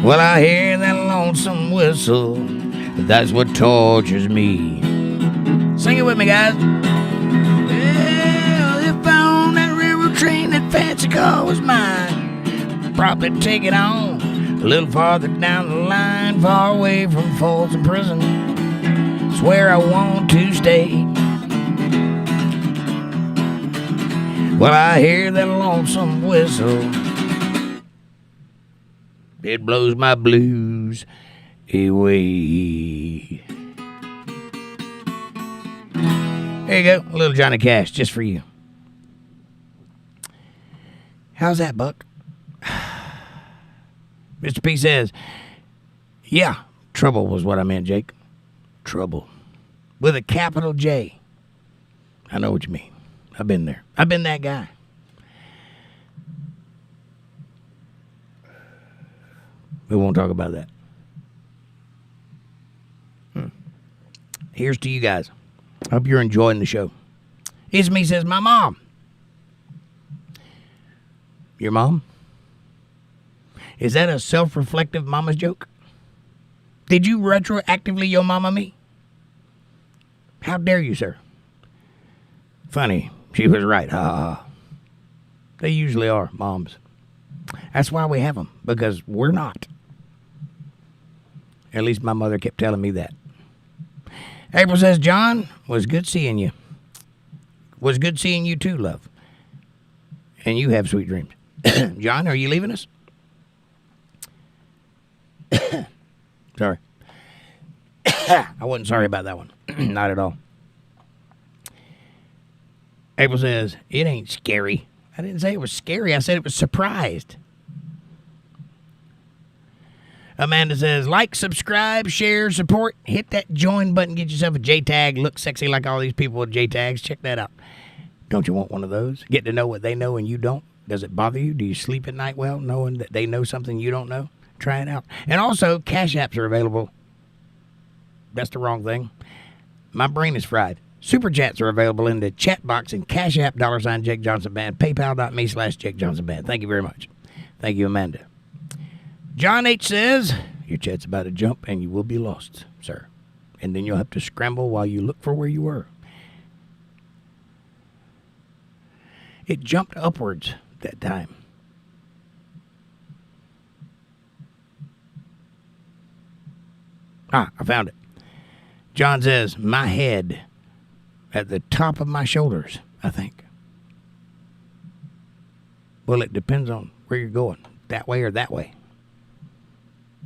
Well, I hear that lonesome whistle, that's what tortures me. Sing it with me, guys. Well, if I owned that railroad train, that fancy car was mine, probably take it on a little farther down the line, far away from Folsom Prison. It's where I want to stay. Well, I hear that lonesome whistle, it blows my blues away. There you go, a little Johnny Cash just for you. How's that, Buck? Mr. P says, yeah, trouble was what I meant, Jake. Trouble. With a capital J. I know what you mean. I've been there. I've been that guy. We won't talk about that. Here's to you guys. Hope you're enjoying the show. It's me says, my mom. Your mom? Is that a self-reflective mama's joke? Did you retroactively yo mama me? How dare you, sir? Funny. She was right. Ha ha ha. They usually are, moms. That's why we have them, because we're not. At least my mother kept telling me that. April says, John, was good seeing you. Was good seeing you too, love. And you have sweet dreams. John, are you leaving us? Sorry. I wasn't sorry about that one. Not at all. April says, it ain't scary. I didn't say it was scary. I said it was surprised. Amanda says, like, subscribe, share, support. Hit that join button. Get yourself a J-tag. Look sexy like all these people with J-tags. Check that out. Don't you want one of those? Get to know what they know and you don't. Does it bother you? Do you sleep at night well knowing that they know something you don't know? Try it out. And also, cash apps are available. That's the wrong thing. My brain is fried. Super chats are available in the chat box and Cash App, $ Jake Johnson Band, PayPal.me/Jake Johnson Band. Thank you very much. Thank you, Amanda. John H. says, your chat's about to jump and you will be lost, sir. And then you'll have to scramble while you look for where you were. It jumped upwards that time. I found it. John says, my head at the top of my shoulders, I think. Well, it depends on where you're going, that way or that way.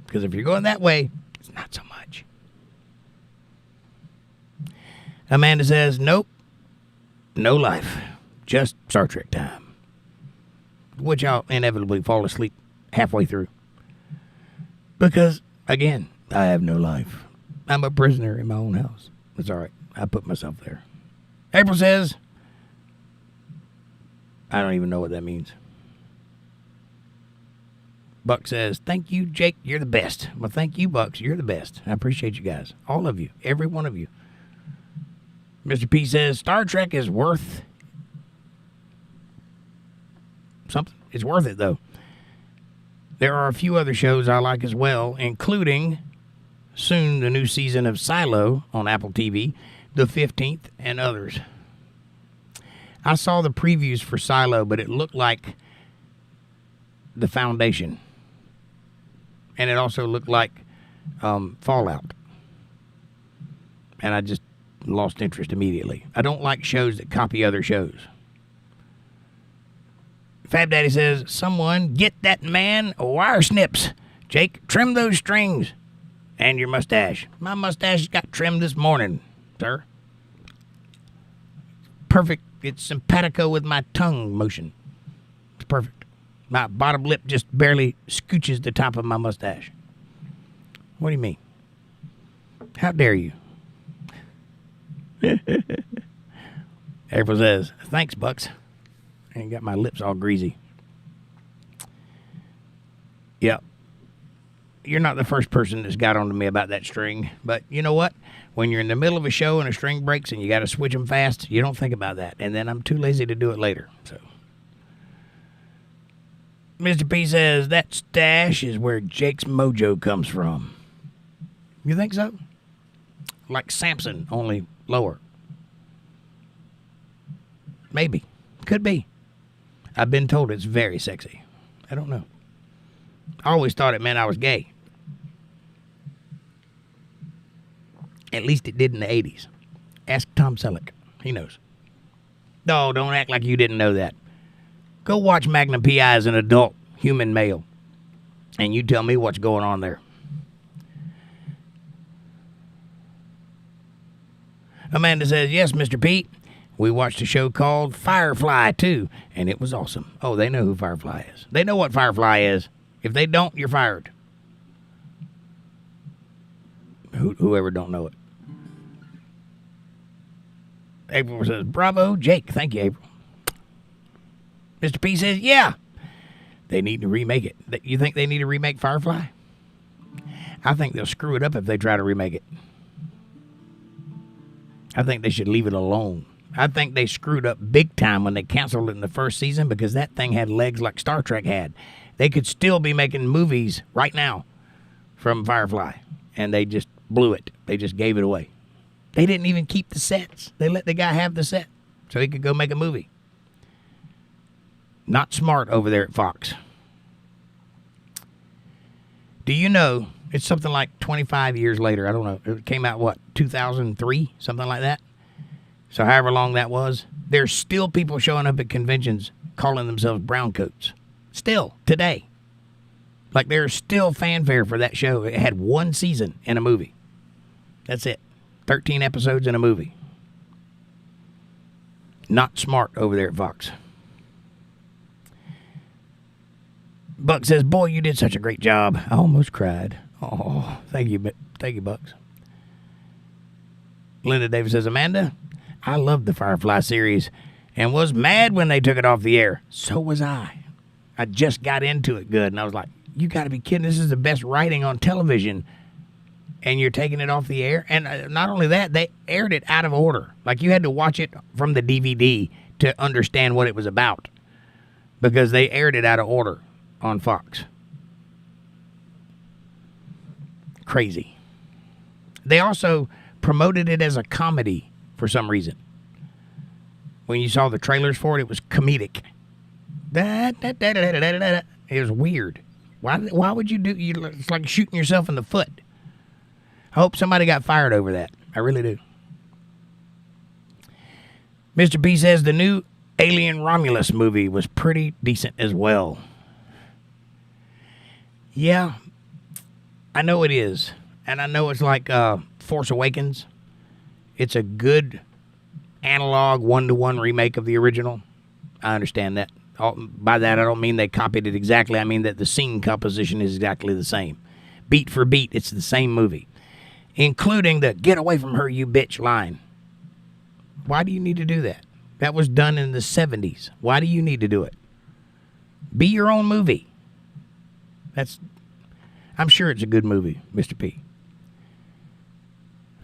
Because if you're going that way, it's not so much. Amanda says, nope, no life, just Star Trek time. Which I'll inevitably fall asleep halfway through. Because, again, I have no life. I'm a prisoner in my own house. It's all right. I put myself there. April says, I don't even know what that means. Buck says, thank you, Jake. You're the best. Well, thank you, Bucks. You're the best. I appreciate you guys. All of you. Every one of you. Mr. P says, Star Trek is worth something. It's worth it, though. There are a few other shows I like as well, including soon the new season of Silo on Apple TV, the 15th, and others. I saw the previews for Silo, but it looked like The Foundation. And it also looked like Fallout. And I just lost interest immediately. I don't like shows that copy other shows. Fab Daddy says, someone get that man wire snips. Jake, trim those strings. And your mustache. My mustache got trimmed this morning, sir. Perfect. It's simpatico with my tongue motion. It's perfect. My bottom lip just barely scooches the top of my mustache. What do you mean? How dare you? April says, thanks, Bucks. I ain't got my lips all greasy. Yep. You're not the first person that's got on to me about that string. But you know what? When you're in the middle of a show and a string breaks and you got to switch them fast, you don't think about that. And then I'm too lazy to do it later. So, Mr. P says, that stash is where Jake's mojo comes from. You think so? Like Samson, only lower. Maybe. Could be. I've been told it's very sexy. I don't know. I always thought it meant I was gay. At least it did in the 80s. Ask Tom Selleck. He knows. No, don't act like you didn't know that. Go watch Magnum P.I. as an adult human male. And you tell me what's going on there. Amanda says, yes, Mr. Pete. We watched a show called Firefly, too. And it was awesome. Oh, they know who Firefly is. They know what Firefly is. If they don't, you're fired. Whoever don't know it. April says, bravo, Jake. Thank you, April. Mr. P says, yeah. They need to remake it. You think they need to remake Firefly? I think they'll screw it up if they try to remake it. I think they should leave it alone. I think they screwed up big time when they canceled it in the first season because that thing had legs like Star Trek had. They could still be making movies right now from Firefly. And they just blew it. They just gave it away. They didn't even keep the sets. They let the guy have the set so he could go make a movie. Not smart over there at Fox. Do you know It's something like 25 years later. I don't know. It came out, what, 2003? Something like that. So however long that was, there's still people showing up at conventions calling themselves browncoats. Still, today. Like, there's still fanfare for that show. It had one season in a movie. That's it. 13 episodes in a movie. Not smart over there at Fox. Buck says, boy, you did such a great job. I almost cried. Oh, thank you. Thank you, Bucks. Linda Davis says, Amanda, I loved the Firefly series and was mad when they took it off the air. So was I. I just got into it good, and I was like, you got to be kidding. This is the best writing on television, and you're taking it off the air? And not only that, they aired it out of order. Like, you had to watch it from the DVD to understand what it was about because they aired it out of order on Fox. Crazy. They also promoted it as a comedy for some reason. When you saw the trailers for it, it was comedic. It was weird. Why would you do? It's like shooting yourself in the foot. I hope somebody got fired over that. I really do. Mr. P says the new Alien Romulus movie was pretty decent as well. Yeah, I know it is. And I know it's like Force Awakens. It's a good analog one-to-one remake of the original. I understand that. By that, I don't mean they copied it exactly. I mean that the scene composition is exactly the same. Beat for beat, it's the same movie. Including the "get away from her, you bitch" line. Why do you need to do that? That was done in the 70s. Why do you need to do it? Be your own movie. I'm sure it's a good movie, Mr. P.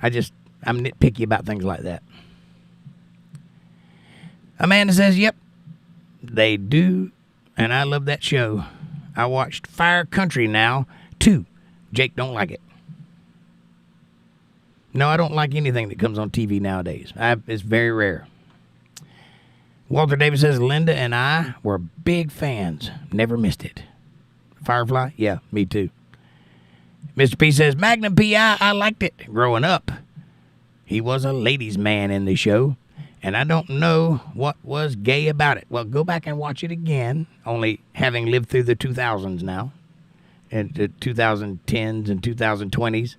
I'm nitpicky about things like that. Amanda says, yep, they do, and I love that show. I watched Fire Country now, too. Jake don't like it. No, I don't like anything that comes on TV nowadays. It's very rare. Walter Davis says, Linda and I were big fans. Never missed it. Firefly? Yeah, me too. Mr. P says, Magnum P.I., I liked it growing up. He was a ladies' man in the show, and I don't know what was gay about it. Well, go back and watch it again, only having lived through the 2000s now, and the 2010s and 2020s.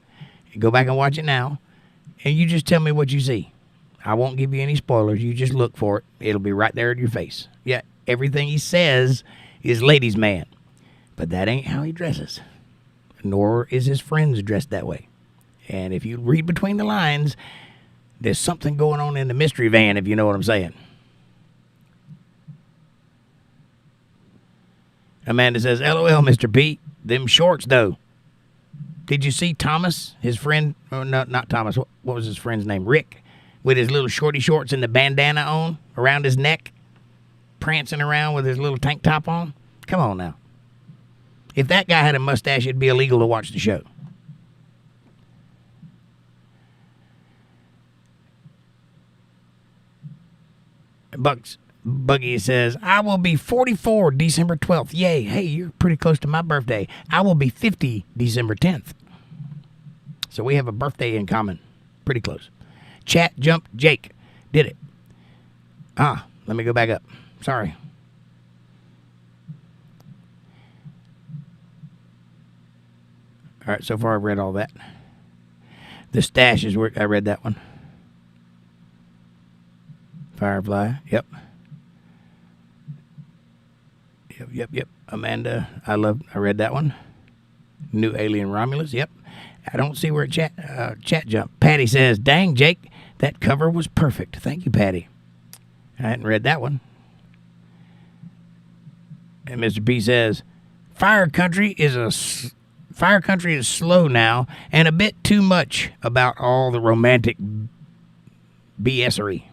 Go back and watch it now, and you just tell me what you see. I won't give you any spoilers. You just look for it. It'll be right there in your face. Yeah, everything he says is ladies' man, but that ain't how he dresses. Nor is his friends dressed that way. And if you read between the lines, there's something going on in the mystery van, if you know what I'm saying. Amanda says, LOL, Mr. P. Them shorts, though. Did you see Thomas, his friend? Oh, no, not Thomas. What was his friend's name? Rick, with his little shorty shorts and the bandana on around his neck, prancing around with his little tank top on? Come on now. If that guy had a mustache, it'd be illegal to watch the show. Buggy says, I will be 44 December 12th. Yay. Hey, you're pretty close to my birthday. I will be 50 December 10th. So we have a birthday in common. Pretty close. Chat jumped Jake. Did it. Let me go back up. Sorry. All right, so far I've read all that. The stash is where I read that one. Firefly, yep. Yep. Amanda, I read that one. New Alien Romulus, yep. I don't see where chat jumped. Patty says, dang, Jake, that cover was perfect. Thank you, Patty. I hadn't read that one. And Mr. B says, Fire Country is slow now and a bit too much about all the romantic BS-ery.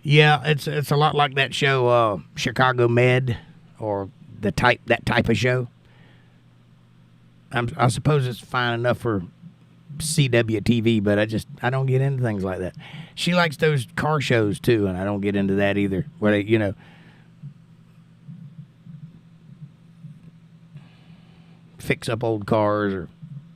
Yeah, it's a lot like that show, Chicago Med, or that type of show. I suppose it's fine enough for CWTV, but I don't get into things like that. She likes those car shows too, and I don't get into that either. Where they, fix up old cars or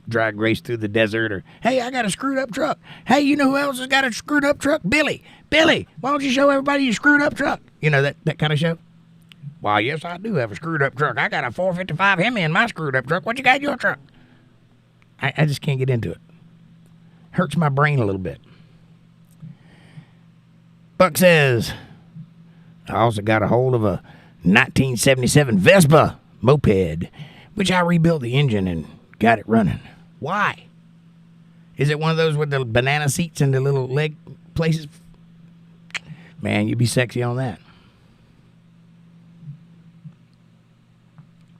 drag race through the desert, or, hey, I got a screwed up truck. Hey, you know who else has got a screwed up truck? Billy, why don't you show everybody your screwed up truck? You know, that kind of show? Why, yes, I do have a screwed up truck. I got a 455 Hemi in my screwed up truck. What you got in your truck? I just can't get into it. Hurts my brain a little bit. Buck says, I also got a hold of a 1977 Vespa moped, which I rebuilt the engine and got it running. Why? Is it one of those with the banana seats and the little leg places? Man, you'd be sexy on that.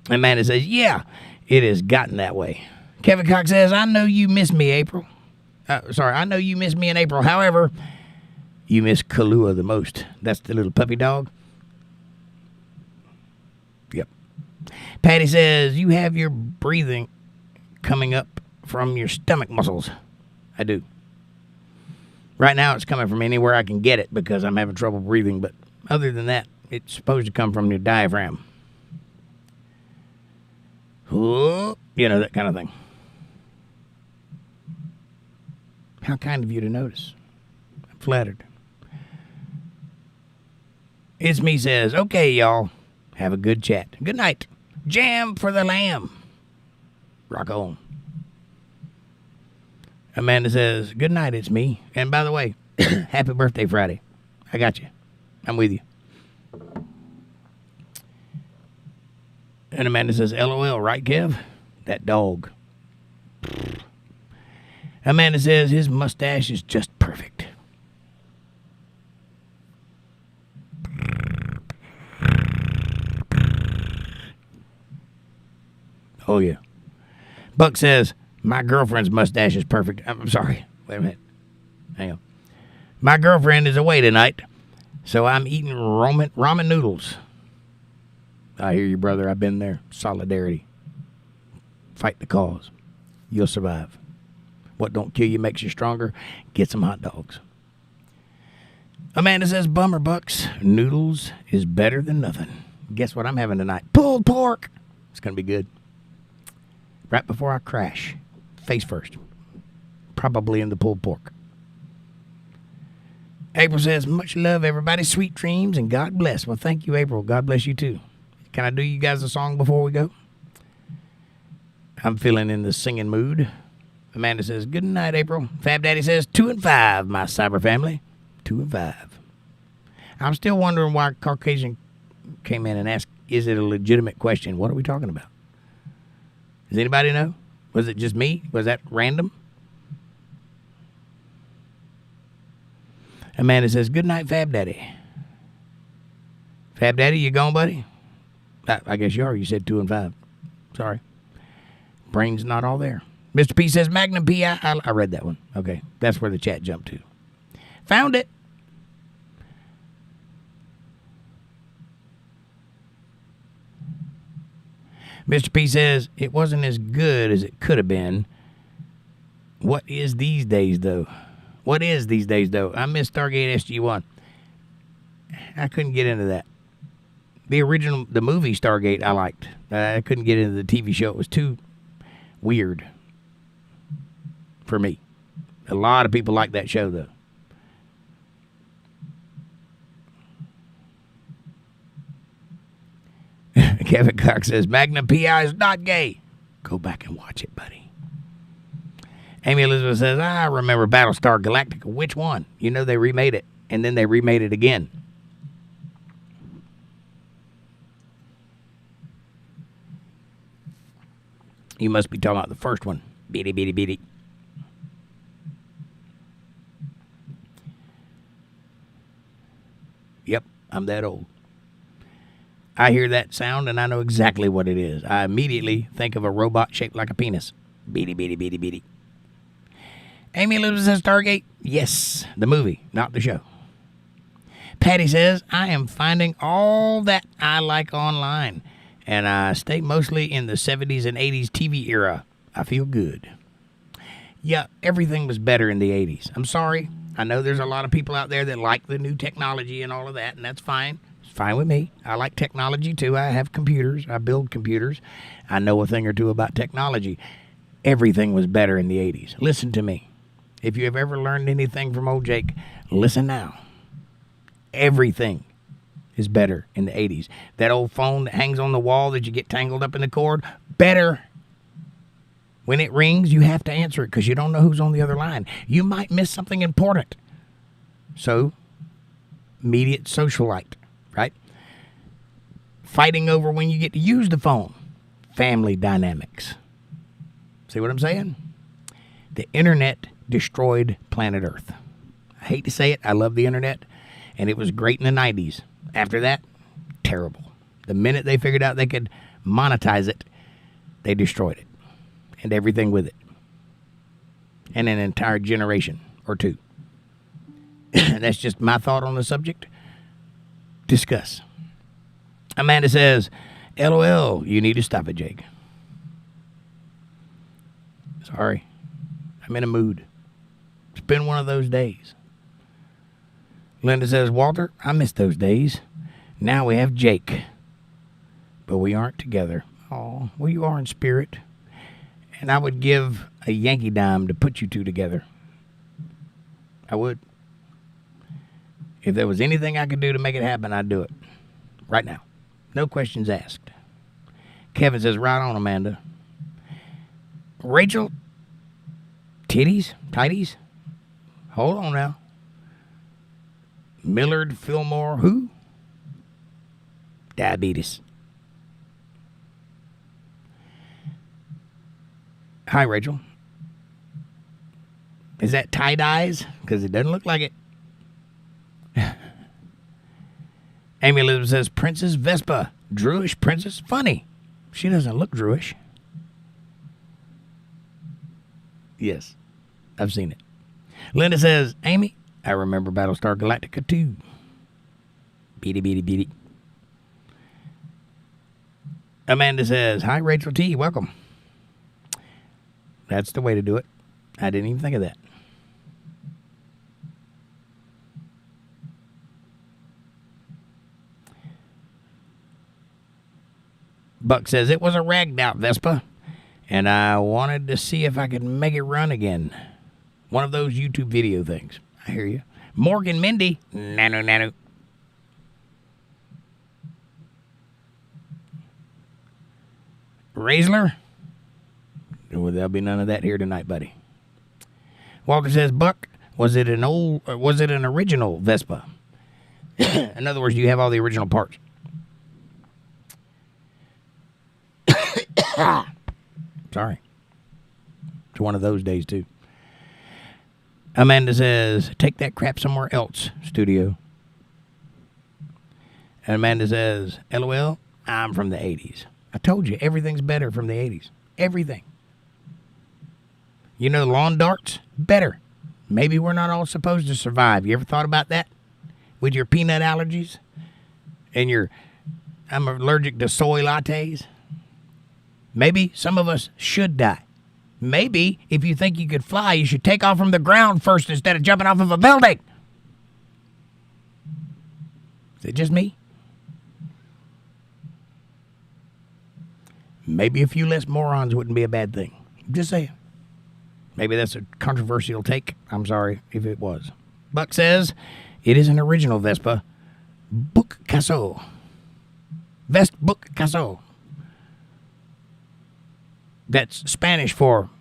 Amanda says, yeah, it has gotten that way. Kevin Cox says, I know you miss me, April. I know you miss me in April. However, you miss Kahlua the most. That's the little puppy dog. Yep. Patty says, you have your breathing coming up from your stomach muscles. I do. Right now it's coming from anywhere I can get it because I'm having trouble breathing. But other than that, it's supposed to come from your diaphragm. You know, that kind of thing. How kind of you to notice. I'm flattered. It's me says, okay, y'all. Have a good chat. Good night. Jam for the lamb. Rock on. Amanda says, good night, it's me. And by the way, happy birthday Friday. I got you. I'm with you. And Amanda says, LOL, right, Kev? That dog. Amanda says, his mustache is just perfect. Oh, yeah. Buck says, my girlfriend's mustache is perfect. I'm sorry. Wait a minute. Hang on. My girlfriend is away tonight, so I'm eating ramen noodles. I hear you, brother. I've been there. Solidarity. Fight the cause. You'll survive. What don't kill you makes you stronger. Get some hot dogs. Amanda says, bummer, Bucks. Noodles is better than nothing. Guess what I'm having tonight? Pulled pork. It's going to be good. Right before I crash. Face first. Probably in the pulled pork. April says, much love, everybody. Sweet dreams and God bless. Well, thank you, April. God bless you, too. Can I do you guys a song before we go? I'm feeling in the singing mood. Amanda says, good night, April. Fab Daddy says, 2 and 5, my cyber family. 2 and 5. I'm still wondering why Caucasian came in and asked, is it a legitimate question? What are we talking about? Does anybody know? Was it just me? Was that random? Amanda says, good night, Fab Daddy. Fab Daddy, you gone, buddy? I guess you are. You said 2 and 5. Sorry. Brain's not all there. Mr. P says, Magnum P.I. I read that one. Okay. That's where the chat jumped to. Found it. Mr. P says, it wasn't as good as it could have been. What is these days, though? I miss Stargate SG-1. I couldn't get into that. The movie Stargate, I liked. I couldn't get into the TV show. It was too weird for me. A lot of people like that show, though. Kevin Cox says, Magnum P.I. is not gay. Go back and watch it, buddy. Amy Elizabeth says, I remember Battlestar Galactica. Which one? You know they remade it, and then they remade it again. You must be talking about the first one. Beady, beady, beady. Yep, I'm that old. I hear that sound and I know exactly what it is. I immediately think of a robot shaped like a penis. Beady, beady, beady, beady. Amy Elizabeth says Stargate. Yes, the movie, not the show. Patty says, I am finding all that I like online. And I stay mostly in the 70s and 80s TV era. I feel good. Yeah, everything was better in the 80s. I'm sorry. I know there's a lot of people out there that like the new technology and all of that, and that's fine. It's Fine with me. I like technology too. I have computers. I build computers. I know a thing or two about technology. Everything was better in the 80s. Listen to me. If you have ever learned anything from old Jake, listen now. Everything is better in the 80s. That old phone that hangs on the wall that you get tangled up in the cord, better. When it rings, you have to answer it because you don't know who's on the other line. You might miss something important. So, immediate socialite, right? Fighting over when you get to use the phone. Family dynamics. See what I'm saying? The internet destroyed planet Earth. I hate to say it. I love the internet. And it was great in the 90s. After that, terrible. The minute they figured out they could monetize it, they destroyed it. And everything with it. And an entire generation or two. That's just my thought on the subject. Discuss. Amanda says, LOL, you need to stop it, Jake. Sorry. I'm in a mood. It's been one of those days. Linda says, Walter, I miss those days. Now we have Jake. But we aren't together. Oh, well, you are in spirit. And I would give a Yankee dime to put you two together. I would. If there was anything I could do to make it happen, I'd do it. Right now. No questions asked. Kevin says, right on, Amanda. Rachel, titties? Hold on now. Millard Fillmore, who? Diabetes. Hi, Rachel. Is that tie-dyes? Because it doesn't look like it. Amy Elizabeth says, Princess Vespa, Druish princess, funny. She doesn't look Druish. Yes, I've seen it. Linda says, Amy, I remember Battlestar Galactica too. Beady. Amanda says, hi, Rachel T, welcome. That's the way to do it. I didn't even think of that. Buck says, it was a ragged out Vespa, and I wanted to see if I could make it run again. One of those YouTube video things. I hear you. Morgan Mindy, nano. Raisler, well, there'll be none of that here tonight, buddy. Walter says, Buck, was it an original Vespa? In other words, do you have all the original parts? Sorry. It's one of those days, too. Amanda says, take that crap somewhere else, studio. And Amanda says, LOL, I'm from the 80s. I told you, everything's better from the 80s. Everything. You know, lawn darts? Better. Maybe we're not all supposed to survive. You ever thought about that? With your peanut allergies? And I'm allergic to soy lattes? Maybe some of us should die. Maybe if you think you could fly, you should take off from the ground first instead of jumping off of a building. Is it just me? Maybe a few less morons wouldn't be a bad thing. Just saying. Maybe that's a controversial take. I'm sorry if it was. Buck says, it is an original Vespa. Book Casso. Vest Book Casso. That's Spanish for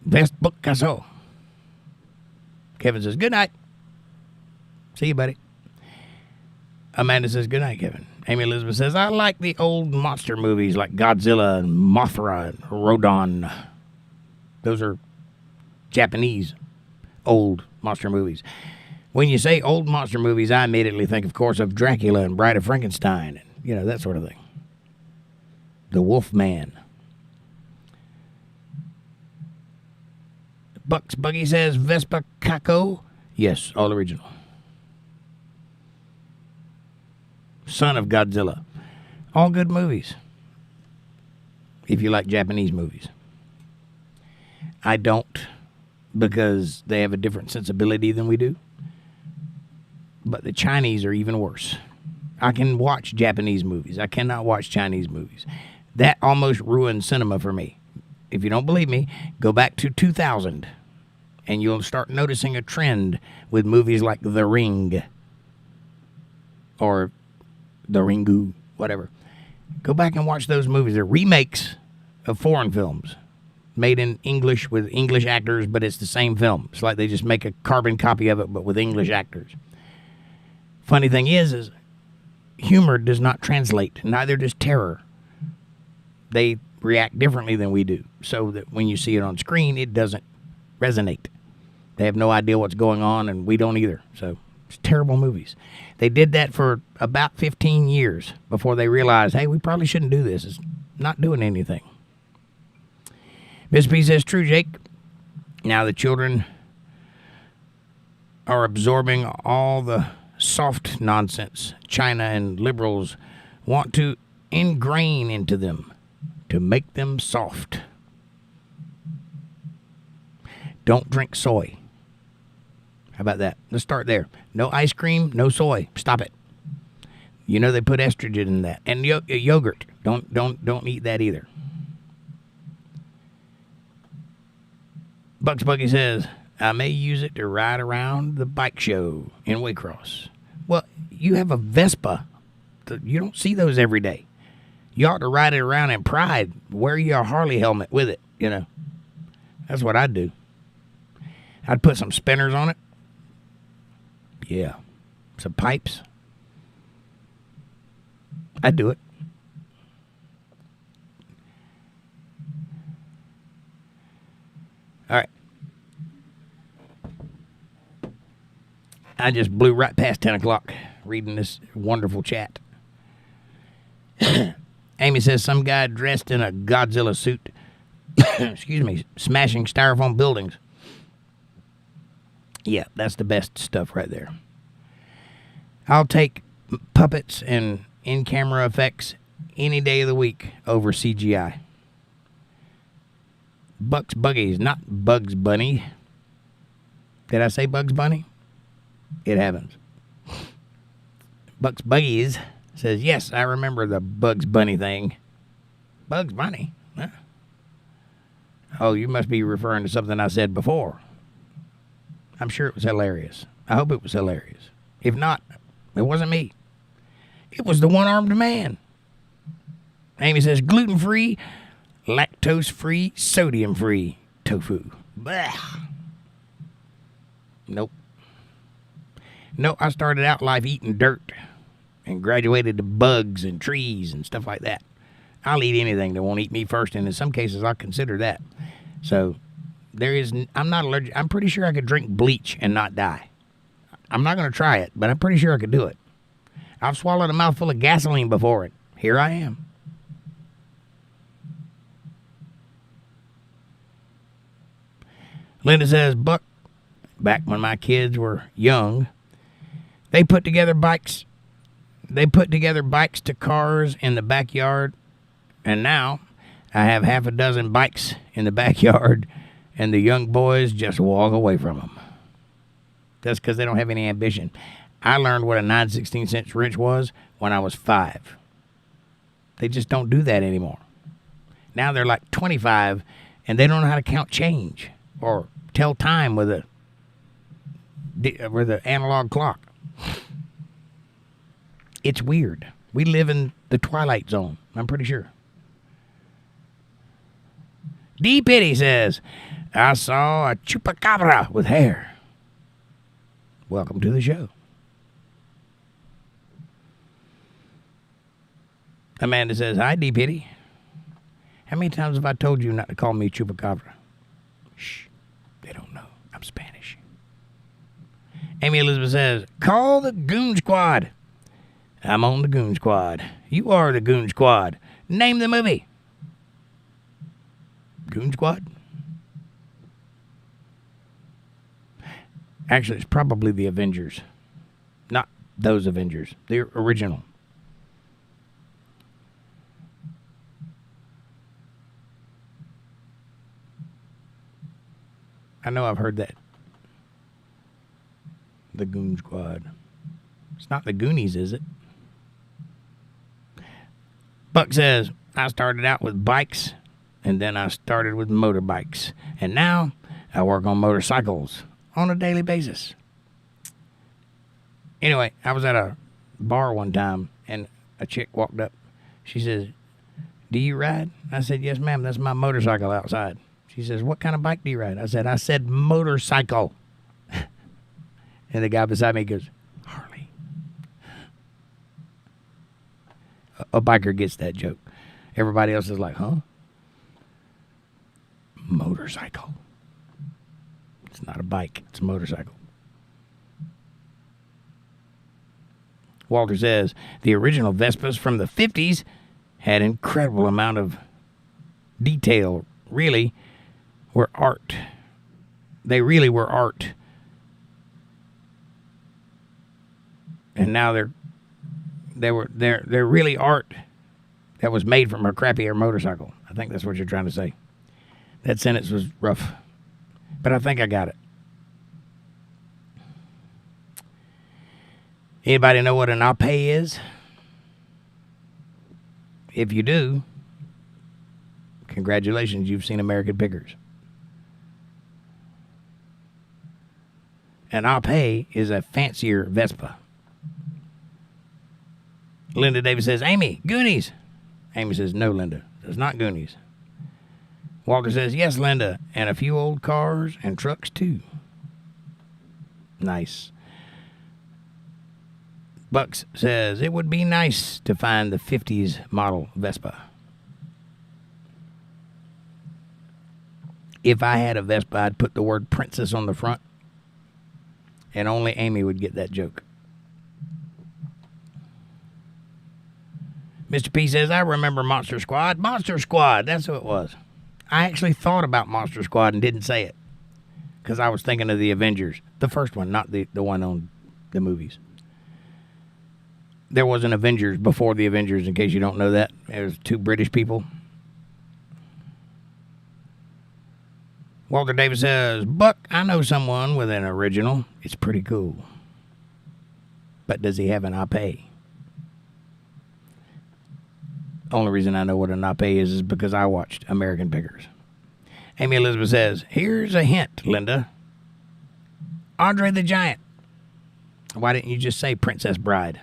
Vest Book Casso. Kevin says, good night. See you, buddy. Amanda says, good night, Kevin. Amy Elizabeth says, I like the old monster movies like Godzilla and Mothra and Rodon. Those are Japanese old monster movies. When you say old monster movies, I immediately think, of course, of Dracula and Bride of Frankenstein and, that sort of thing. The Wolfman. Bucks Buggy says, Vespa Kako. Yes, all original. Son of Godzilla. All good movies. If you like Japanese movies. I don't, because they have a different sensibility than we do. But the Chinese are even worse. I can watch Japanese movies. I cannot watch Chinese movies. That almost ruined cinema for me. If you don't believe me, go back to 2000, and you'll start noticing a trend with movies like The Ring, or The Ringu, whatever. Go back and watch those movies. They're remakes of foreign films made in English with English actors, but it's the same film. It's like they just make a carbon copy of it, but with English actors. Funny thing is humor does not translate. Neither does terror. They react differently than we do, so that when you see it on screen, it doesn't resonate. They have no idea what's going on, and we don't either. So it's terrible movies. They did that for about 15 years before they realized, hey, we probably shouldn't do this. It's not doing anything. Miss P says, true, Jake. Now the children are absorbing all the soft nonsense China and liberals want to ingrain into them to make them soft. Don't drink soy. How about that? Let's start there. No ice cream, no soy. Stop it. You know they put estrogen in that. And yogurt. Don't eat that either. Bucks Buggy says, I may use it to ride around the bike show in Waycross. Well, you have a Vespa. You don't see those every day. You ought to ride it around in pride. Wear your Harley helmet with it, you know. That's what I'd do. I'd put some spinners on it. Yeah. Some pipes. I'd do it. All right. I just blew right past 10 o'clock reading this wonderful chat. Amy says some guy dressed in a Godzilla suit, excuse me, smashing styrofoam buildings. Yeah, that's the best stuff right there. I'll take puppets and in-camera effects any day of the week over CGI. Bucks Buggies, not Bugs Bunny. Did I say Bugs Bunny? It happens. Bucks Buggies says, yes, I remember the Bugs Bunny thing. Bugs Bunny? Huh? Oh, you must be referring to something I said before. I'm sure it was hilarious. I hope it was hilarious. If not, it wasn't me. It was the one-armed man. Amy says, gluten-free, lactose-free, sodium-free tofu. Blah. Nope. No, I started out life eating dirt and graduated to bugs and trees and stuff like that. I'll eat anything that won't eat me first, and in some cases I'll consider that. So I'm not allergic. I'm pretty sure I could drink bleach and not die. I'm not going to try it, but I'm pretty sure I could do it. I've swallowed a mouthful of gasoline before it. Here I am. Linda says, Buck, back when my kids were young, they put together bikes to cars in the backyard, and now I have half a dozen bikes in the backyard, and the young boys just walk away from them. That's because they don't have any ambition. I learned what a 9/16 wrench was when I was 5. They just don't do that anymore. Now they're like 25, and they don't know how to count change or tell time with an analog clock. It's weird. We live in the Twilight Zone, I'm pretty sure. D. Pitty says, I saw a chupacabra with hair. Welcome to the show. Amanda says, hi, D. Pitty. How many times have I told you not to call me chupacabra? Shh. They don't know. I'm Spanish. Amy Elizabeth says, call the Goon Squad. I'm on the Goon Squad. You are the Goon Squad. Name the movie. Goon Squad? Actually, it's probably the Avengers. Not those Avengers. The original. I know I've heard that. The Goon Squad. It's not the Goonies, is it? Buck says, I started out with bikes, and then I started with motorbikes. And now I work on motorcycles on a daily basis. Anyway, I was at a bar one time, and a chick walked up. She says, do you ride? I said, yes, ma'am. That's my motorcycle outside. She says, what kind of bike do you ride? I said motorcycle. And the guy beside me goes, Harley. A biker gets that joke. Everybody else is like, huh? Motorcycle. It's not a bike. It's a motorcycle. Walter says, the original Vespas from the 50s had incredible amount of detail. Really were art. They really were art. And now they're really art that was made from a crappier motorcycle. I think that's what you're trying to say. That sentence was rough, but I think I got it. Anybody know what an 𝕖𝕗 is? If you do, congratulations, you've seen American Pickers. An 𝕖𝕗 is a fancier Vespa. Linda Davis says, Amy, Goonies. Amy says, no, Linda, it's not Goonies. Walter says, yes, Linda, and a few old cars and trucks, too. Nice. Bucks says, it would be nice to find the 50s model Vespa. If I had a Vespa, I'd put the word princess on the front, and only Amy would get that joke. Mr. P says, I remember Monster Squad. Monster Squad, that's who it was. I actually thought about Monster Squad and didn't say it because I was thinking of the Avengers. The first one, not the one on the movies. There was an Avengers before the Avengers, in case you don't know that. It was two British people. Walter Davis says, Buck, I know someone with an original. It's pretty cool. But does he have an 𝕖𝕗? Only reason I know what an 𝕖𝕗 is because I watched American Pickers. Amy Elizabeth says, here's a hint, Linda. Andre the Giant. Why didn't you just say Princess Bride?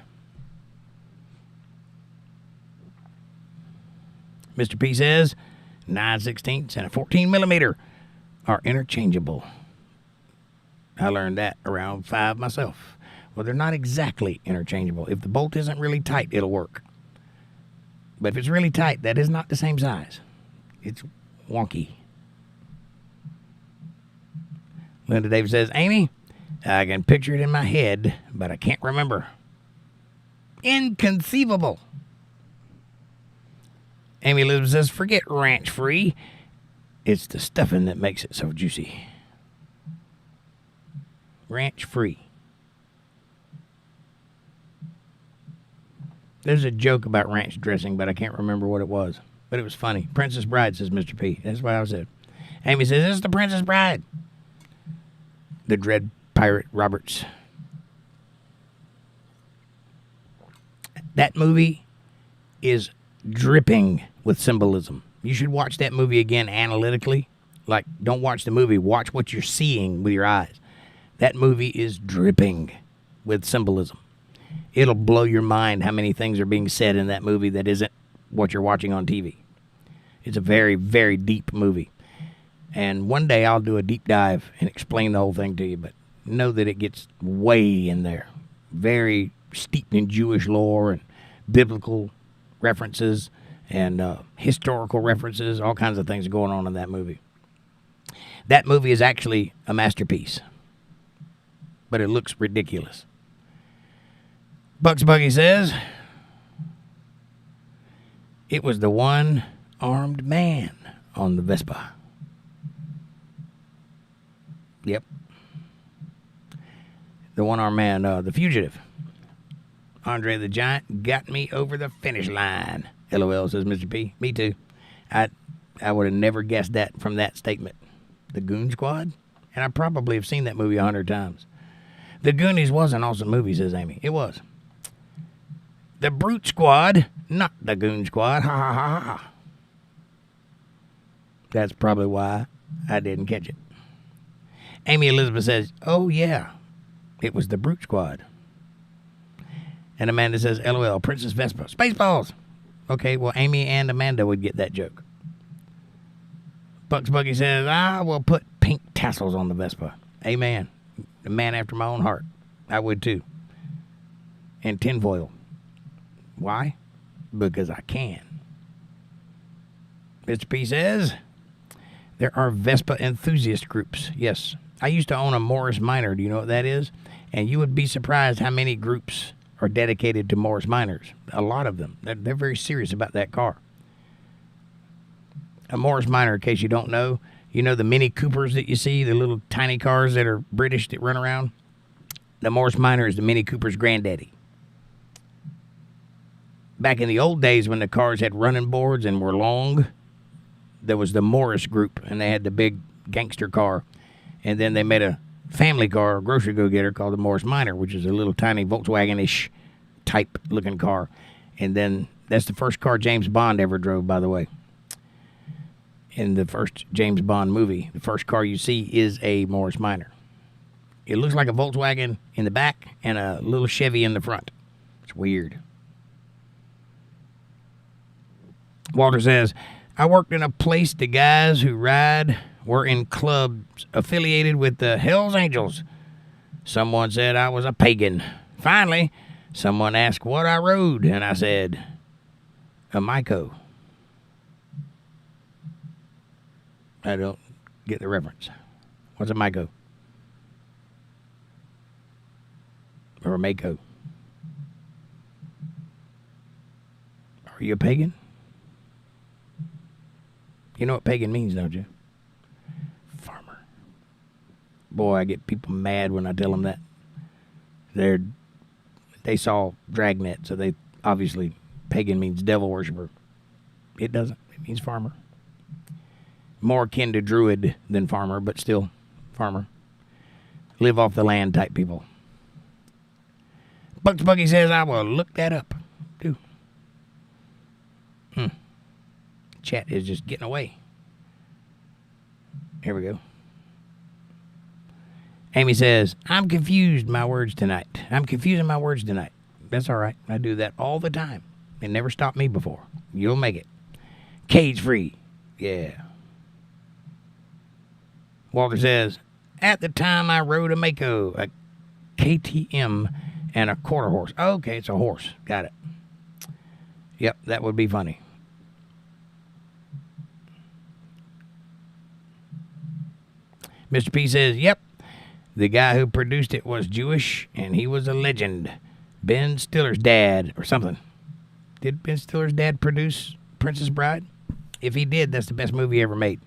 Mr. P says, 9/16 and a 14 millimeter are interchangeable. I learned that around 5 myself. Well, they're not exactly interchangeable. If the bolt isn't really tight, it'll work. But if it's really tight, that is not the same size. It's wonky. Linda Davis says, Amy, I can picture it in my head, but I can't remember. Inconceivable. Amy Elizabeth says, forget ranch free. It's the stuffing that makes it so juicy. Ranch free. There's a joke about ranch dressing, but I can't remember what it was. But it was funny. Princess Bride, says Mr. P. That's what I said. Amy says, this is the Princess Bride. The Dread Pirate Roberts. That movie is dripping with symbolism. You should watch that movie again analytically. Like, don't watch the movie. Watch what you're seeing with your eyes. That movie is dripping with symbolism. It'll blow your mind how many things are being said in that movie that isn't what you're watching on TV. It's a very, very deep movie. And one day I'll do a deep dive and explain the whole thing to you, but know that it gets way in there. Very steeped in Jewish lore and biblical references and historical references, all kinds of things going on in that movie. That movie is actually a masterpiece, but it looks ridiculous. Bucks Buggy says, it was the one-armed man on the Vespa. Yep. The one-armed man, the fugitive. Andre the Giant got me over the finish line. LOL, says Mr. P. Me too. I would have never guessed that from that statement. The Goon Squad? And I probably have seen that movie 100 times. The Goonies was an awesome movie, says Amy. It was. The Brute Squad Not the Goon Squad. Ha ha ha ha. That's probably why I didn't catch it. Amy Elizabeth says, oh yeah, it was the Brute Squad. And Amanda says, LOL, Princess Vespa. Spaceballs. Okay, well, Amy and Amanda would get that joke. Bucks Buggy says, I will put pink tassels on the Vespa. Amen. A man after my own heart. I would too. And tinfoil. Why? Because I can. Mr. P says, there are Vespa enthusiast groups. Yes. I used to own a Morris Minor. Do you know what that is? And you would be surprised how many groups are dedicated to Morris Minors. A lot of them. They're very serious about that car. A Morris Minor, in case you don't know, you know the Mini Coopers that you see, the little tiny cars that are British that run around? The Morris Minor is the Mini Cooper's granddaddy. Back in the old days when the cars had running boards and were long, there was the Morris group, and they had the big gangster car. And then they made a family car, a grocery go-getter, called the Morris Minor, which is a little tiny Volkswagen-ish type looking car. And then that's the first car James Bond ever drove, by the way. In the first James Bond movie, the first car you see is a Morris Minor. It looks like a Volkswagen in the back and a little Chevy in the front. It's weird. Walter says, I worked in a place the guys who ride were in clubs affiliated with the Hells Angels. Someone said I was a pagan. Finally, someone asked what I rode, and I said, a Myco. I don't get the reference. What's a Myco? Or a Mako? Are you a pagan? You know what pagan means, don't you? Farmer. Boy, I get people mad when I tell them that. They saw Dragnet, so they obviously, pagan means devil worshiper. It doesn't. It means farmer. More akin to druid than farmer, but still farmer. Live off the land type people. Bucks Buggy says I will look that up. Do. Chat is just getting away. Here we go. Amy says, I'm confusing my words tonight. That's all right. I do that all the time. It never stopped me before. You'll make it. Cage free. Yeah. Walter says, at the time I rode a Mako, a KTM, and a quarter horse. Okay, it's a horse. Got it. Yep, that would be funny. Mr. P says, yep, the guy who produced it was Jewish, and he was a legend. Ben Stiller's dad, or something. Did Ben Stiller's dad produce Princess Bride? If he did, that's the best movie ever made.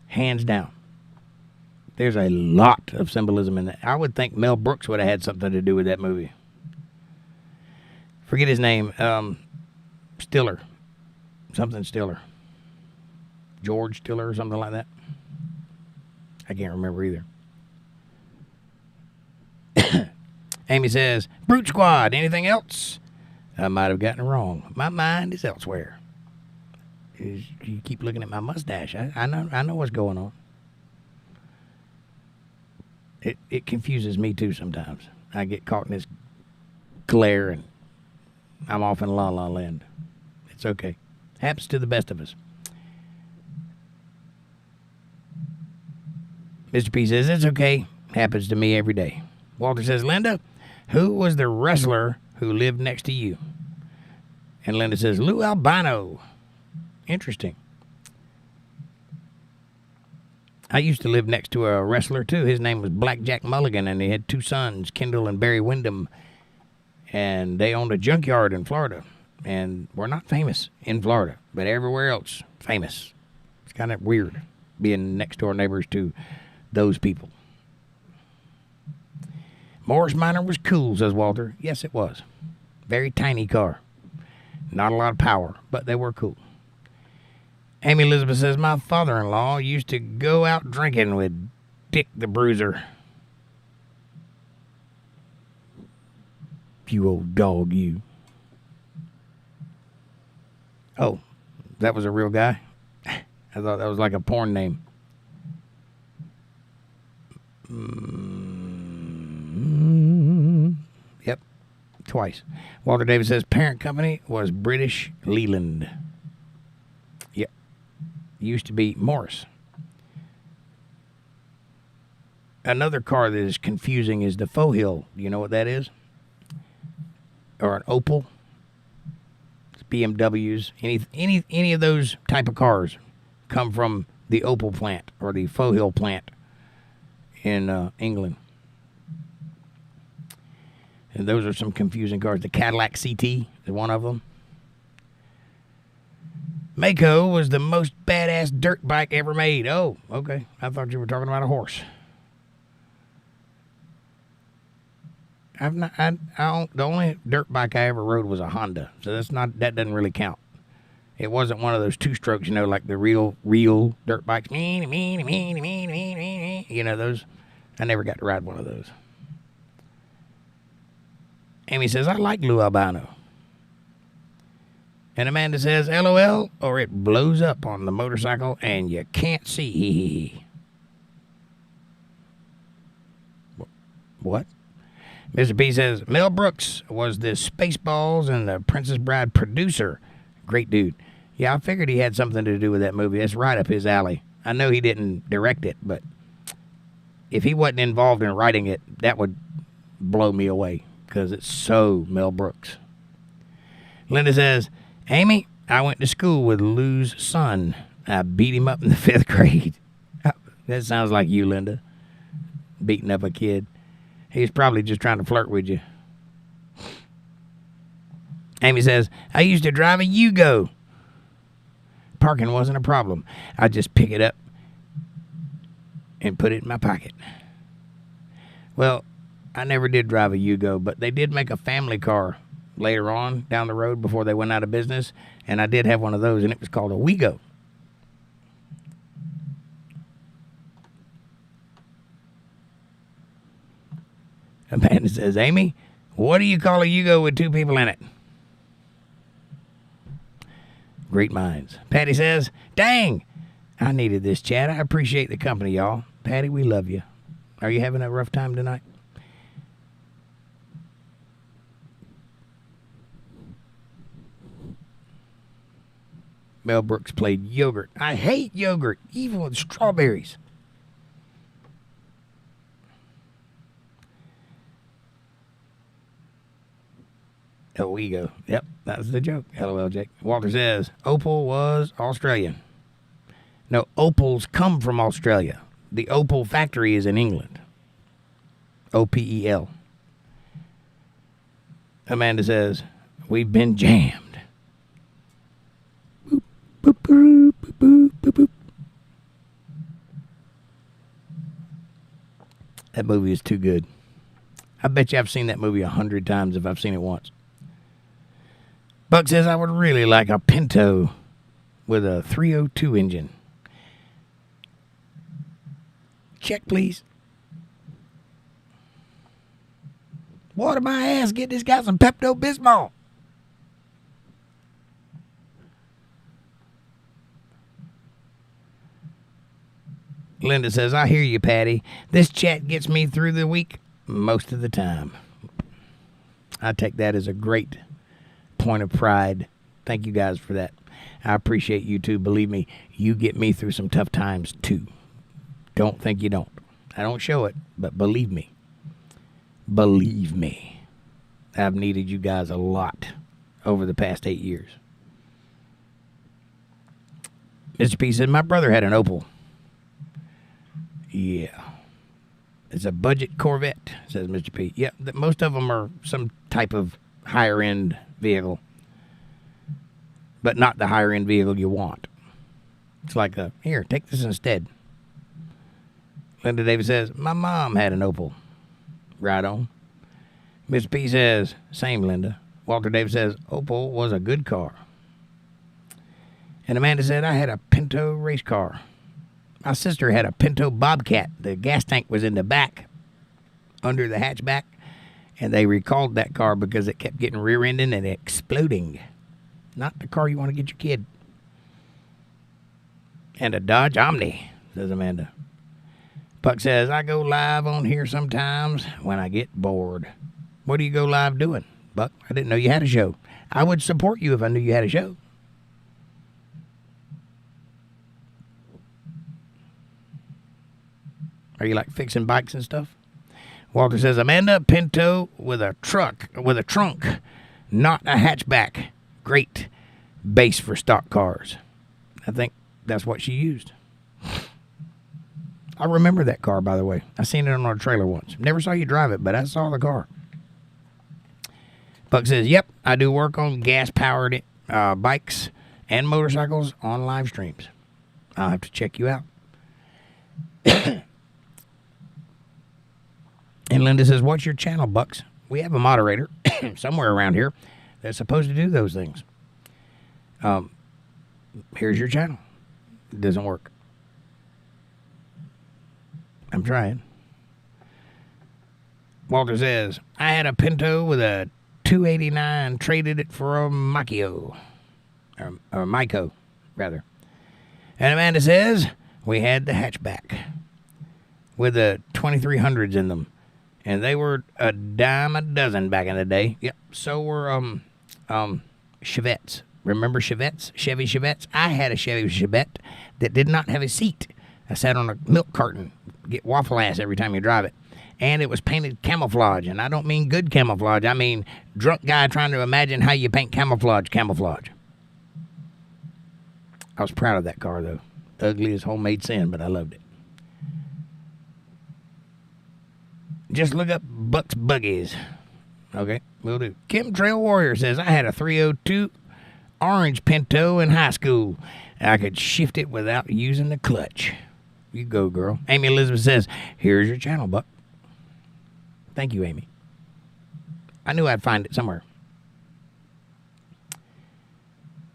Hands down. There's a lot of symbolism in that. I would think Mel Brooks would have had something to do with that movie. Forget his name. Stiller. Something Stiller. George Stiller or something like that. I can't remember either. Amy says, Brute Squad, anything else? I might have gotten it wrong. My mind is elsewhere. You keep looking at my mustache. I know what's going on. It confuses me too sometimes. I get caught in this glare and I'm off in la la land. It's okay. Happens to the best of us. Mr. P says, it's okay. Happens to me every day. Walter says, Linda, who was the wrestler who lived next to you? And Linda says, Lou Albano. Interesting. I used to live next to a wrestler, too. His name was Blackjack Mulligan, and he had two sons, Kendall and Barry Windham. And they owned a junkyard in Florida. And we're not famous in Florida, but everywhere else, famous. It's kind of weird being next door neighbors to those people. Morris Minor was cool, says Walter. Yes, it was. Very tiny car. Not a lot of power, but they were cool. Amy Elizabeth says, my father-in-law used to go out drinking with Dick the Bruiser. You old dog, you. Oh, that was a real guy? I thought that was like a porn name. Yep, twice. Walter Davis says parent company was British Leyland. Yep. Used to be Morris. Another car that is confusing is the Faux Hill. You know what that is? Or an Opel? It's BMWs. Any of those type of cars come from the Opel plant or the Faux Hill plant in England. And those are some confusing cars. The Cadillac CT is one of them. Mako was the most badass dirt bike ever made. Oh, okay. I thought you were talking about a horse. The only dirt bike I ever rode was a Honda, so that doesn't really count. It wasn't one of those two-strokes, like the real dirt bikes. You know those? I never got to ride one of those. Amy says, I like blue albino. And Amanda says, LOL, or it blows up on the motorcycle and you can't see. What? Mr. P says, Mel Brooks was the Spaceballs and the Princess Bride producer. Great dude. Yeah, I figured he had something to do with that movie. That's right up his alley. I know he didn't direct it, but if he wasn't involved in writing it, that would blow me away because it's so Mel Brooks. Linda says, Amy, I went to school with Lou's son. I beat him up in the 5th grade. That sounds like you, Linda, beating up a kid. He's probably just trying to flirt with you. Amy says, I used to drive a Yugo. Parking wasn't a problem. I'd just pick it up and put it in my pocket. Well, I never did drive a Yugo, but they did make a family car later on down the road before they went out of business, and I did have one of those, and it was called a Wego. Amanda says, Amy, what do you call a Yugo with 2 people in it? Great minds. Patty says, dang, I needed this chat. I appreciate the company, y'all. Patty, we love you. Are you having a rough time tonight? Mel Brooks played yogurt. I hate yogurt, even with strawberries. Oh, we go. Yep, that's the joke. LOL, Jake. Walter says, Opel was Australian. No, Opels come from Australia. The Opel factory is in England. OPEL. Amanda says, we've been jammed. Boop, boop, boop, boop, boop, boop. That movie is too good. I bet you I've seen that movie 100 times if I've seen it once. Buck says, I would really like a Pinto with a 302 engine. Check, please. Water my ass. Get this guy some Pepto-Bismol. Linda says, I hear you, Patty. This chat gets me through the week most of the time. I take that as a great point of pride. Thank you guys for that. I appreciate you too. Believe me, you get me through some tough times too. Don't think you don't. I don't show it, but believe me. Believe me. I've needed you guys a lot over the past 8 years. Mr. P said, my brother had an Opel. Yeah. It's a budget Corvette, says Mr. P. Yeah, most of them are some type of higher end vehicle, but not the higher end vehicle you want. It's like here, take this instead. Linda Davis says, my mom had an Opel. Right on. Mr. P says, same, Linda. Walter Davis says, Opel was a good car. And Amanda said, I had a Pinto race car. My sister had a Pinto Bobcat. The gas tank was in the back, under the hatchback, and they recalled that car because it kept getting rear-ending and exploding. Not the car you want to get your kid. And a Dodge Omni, says Amanda. Buck says, I go live on here sometimes when I get bored. What do you go live doing, Buck? I didn't know you had a show. I would support you if I knew you had a show. Are you like fixing bikes and stuff? Walter says, Amanda, Pinto with a trunk, not a hatchback. Great base for stock cars. I think that's what she used. I remember that car, by the way. I seen it on a trailer once. Never saw you drive it, but I saw the car. Buck says, yep, I do work on gas-powered bikes and motorcycles on live streams. I'll have to check you out. And Linda says, what's your channel, Bucks? We have a moderator somewhere around here that's supposed to do those things. Here's your channel. It doesn't work. I'm trying. Walter says, I had a Pinto with a 289, traded it for a Machio. Or Myco, rather. And Amanda says, we had the hatchback with the 2300s in them. And they were a dime a dozen back in the day. Yep. So were Chevettes. Remember Chevettes? Chevy Chevettes? I had a Chevy Chevette that did not have a seat. I sat on a milk carton, get waffle ass every time you drive it. And it was painted camouflage. And I don't mean good camouflage. I mean drunk guy trying to imagine how you paint camouflage. I was proud of that car, though. Ugly as homemade sin, but I loved it. Just look up Buck's Buggies. Okay, we'll do. Kim Trail Warrior says, I had a 302 orange Pinto in high school. I could shift it without using the clutch. You go, girl. Amy Elizabeth says, here's your channel, Buck. Thank you, Amy. I knew I'd find it somewhere.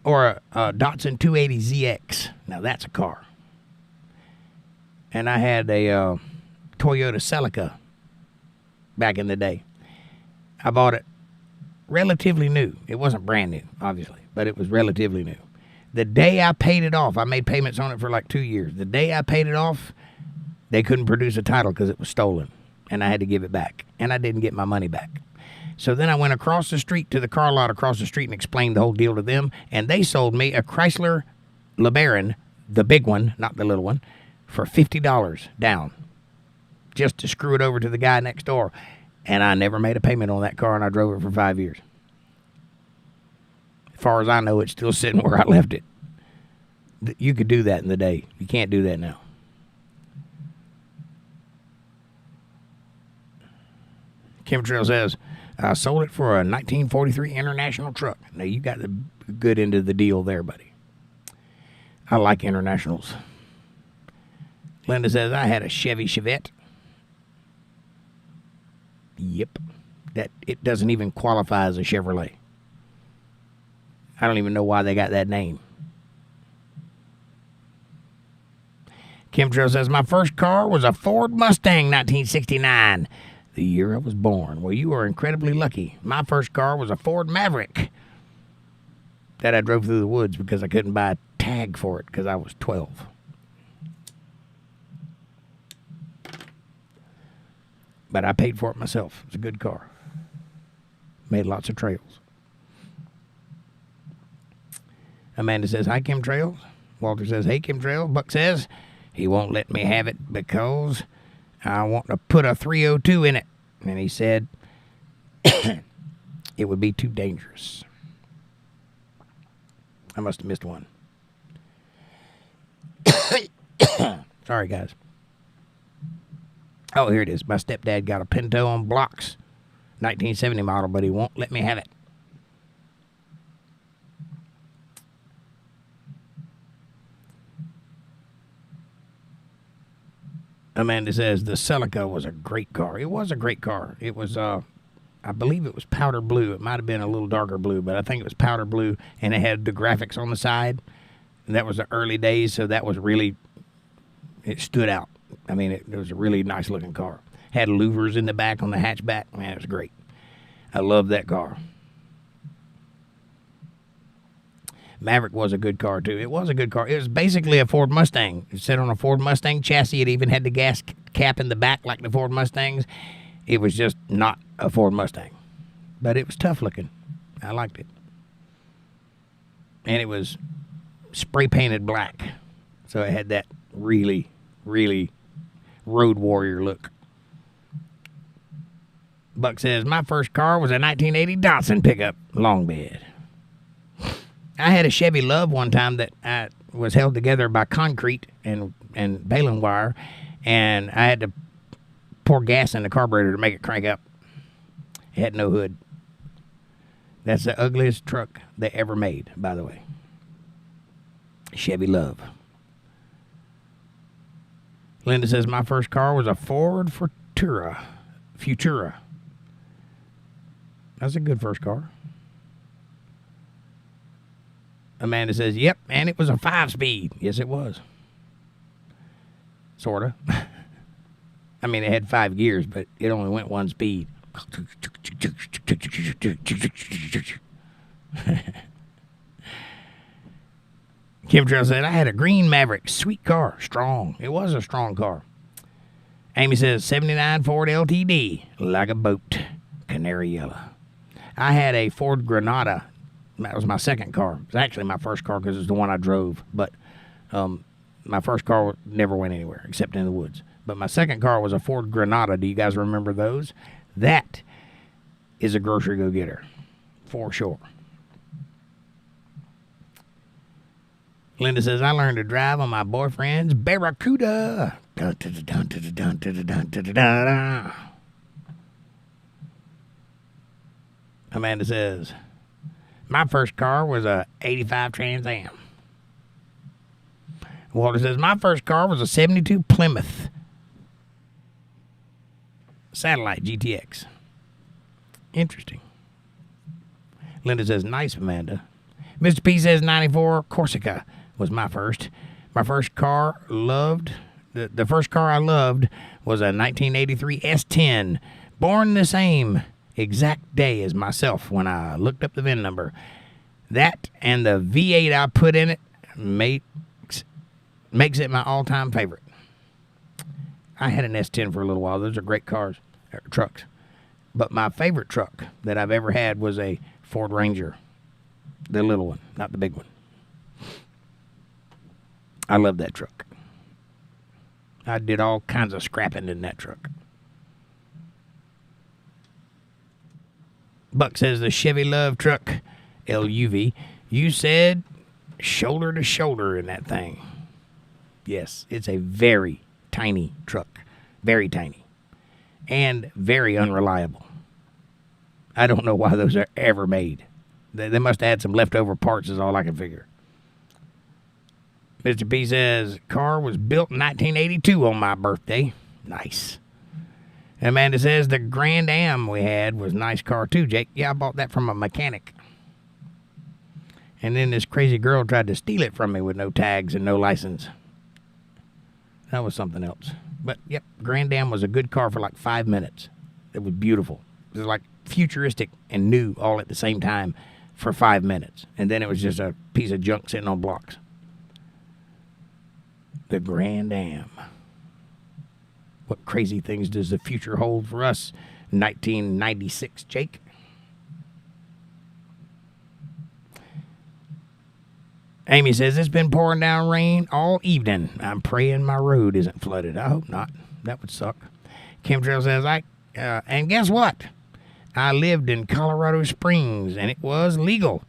Or a Datsun 280ZX. Now, that's a car. And I had a Toyota Celica back in the day. I bought it relatively new. It wasn't brand new, obviously, but it was relatively new. The day I paid it off, I made payments on it for like 2 years. The day I paid it off, they couldn't produce a title because it was stolen, and I had to give it back, and I didn't get my money back. So then I went across the street to the car lot across the street and explained the whole deal to them, and they sold me a Chrysler LeBaron, the big one, not the little one, for $50 down, just to screw it over to the guy next door. And I never made a payment on that car, and I drove it for 5 years. As far as I know, it's still sitting where I left it. You could do that in the day. You can't do that now. Kim Trail says, I sold it for a 1943 International truck. Now, you got the good end of the deal there, buddy. I like Internationals. Linda says, I had a Chevy Chevette. Yep. That it doesn't even qualify as a Chevrolet. I don't even know why they got that name. Kim Trail says, my first car was a Ford Mustang 1969, the year I was born. Well, you are incredibly lucky. My first car was a Ford Maverick that I drove through the woods because I couldn't buy a tag for it because I was 12. But I paid for it myself. It's a good car. Made lots of trails. Amanda says, hi, Kim Trails. Walter says, hey, Kim Trails. Buck says, he won't let me have it because I want to put a 302 in it. And he said, it would be too dangerous. I must have missed one. Sorry, guys. Oh, here it is. My stepdad got a Pinto on blocks, 1970 model, but he won't let me have it. Amanda says the Celica was a great car. It was a great car. It was, I believe it was powder blue. It might have been a little darker blue, but I think it was powder blue, and it had the graphics on the side. And that was the early days, so that was really, it stood out. I mean, it was a really nice looking car. Had louvers in the back on the hatchback. Man, it was great. I love that car. Maverick was a good car, too. It was a good car. It was basically a Ford Mustang. It sat on a Ford Mustang chassis. It even had the gas cap in the back like the Ford Mustangs. It was just not a Ford Mustang. But it was tough looking. I liked it. And it was spray painted black. So it had that really, really road warrior look. Buck says, my first car was a 1980 Datsun pickup, long bed. I had a Chevy Love one time that was held together by concrete and baling wire, and I had to pour gas in the carburetor to make it crank up. It had no hood. That's the ugliest truck they ever made, by the way. Chevy Love. Linda says, my first car was a Ford Futura. That's a good first car. Amanda says, yep, and it was a 5-speed. Yes, it was. Sort of. I mean, it had 5 gears, but it only went 1 speed. Kim Trail said, I had a green Maverick. Sweet car. Strong. It was a strong car. Amy says, 79 Ford LTD. Like a boat. Canary yellow. I had a Ford Granada. That was my second car. It was actually my first car because it was the one I drove. But my first car never went anywhere except in the woods. But my second car was a Ford Granada. Do you guys remember those? That is a grocery go-getter. For sure. Linda says, I learned to drive on my boyfriend's Barracuda. Dun, dun, dun, dun, dun, dun, dun, dun, dun, dun. Amanda says, my first car was a 85 Trans Am. Walter says, my first car was a 72 Plymouth Satellite GTX. Interesting. Linda says, nice, Amanda. Mr. P says, 94 Corsica was my first. My first car the first car I loved was a 1983 S10. Born the same exact day as myself when I looked up the VIN number. That and the V8 I put in it makes it my all-time favorite. I had an S10 for a little while. Those are great cars, trucks. But my favorite truck that I've ever had was a Ford Ranger. The little one, not the big one. I love that truck. I did all kinds of scrapping in that truck. Buck says the Chevy Love truck, LUV, you said shoulder to shoulder in that thing. Yes, it's a very tiny truck. Very tiny. And very unreliable. I don't know why those are ever made. They must have had some leftover parts is all I can figure. Mr. P says, car was built in 1982 on my birthday. Nice. Amanda says, the Grand Am we had was a nice car too, Jake. Yeah, I bought that from a mechanic. And then this crazy girl tried to steal it from me with no tags and no license. That was something else. But, yep, Grand Am was a good car for like 5 minutes. It was beautiful. It was like futuristic and new all at the same time for 5 minutes. And then it was just a piece of junk sitting on blocks. The Grand Am. What crazy things does the future hold for us? 1996, Jake. Amy says, it's been pouring down rain all evening. I'm praying my road isn't flooded. I hope not. That would suck. Kim Trail says, and guess what? I lived in Colorado Springs, and it was legal.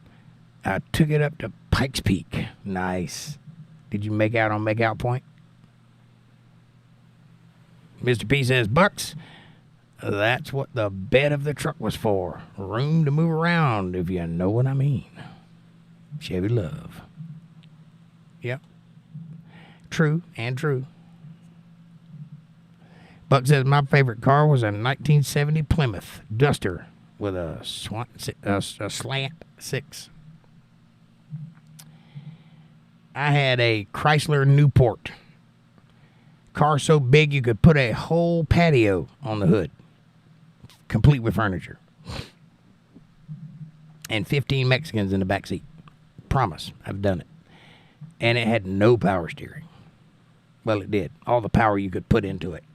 I took it up to Pikes Peak. Nice. Did you make out on Makeout Point? Mr. P says, Bucks, that's what the bed of the truck was for. Room to move around, if you know what I mean. Chevy Love. Yep. True and true. Buck says, my favorite car was a 1970 Plymouth Duster with a slant 6. I had a Chrysler Newport. Car so big you could put a whole patio on the hood. Complete with furniture. And 15 Mexicans in the back seat. promise. I've done it. And it had no power steering. Well, it did. All the power you could put into it.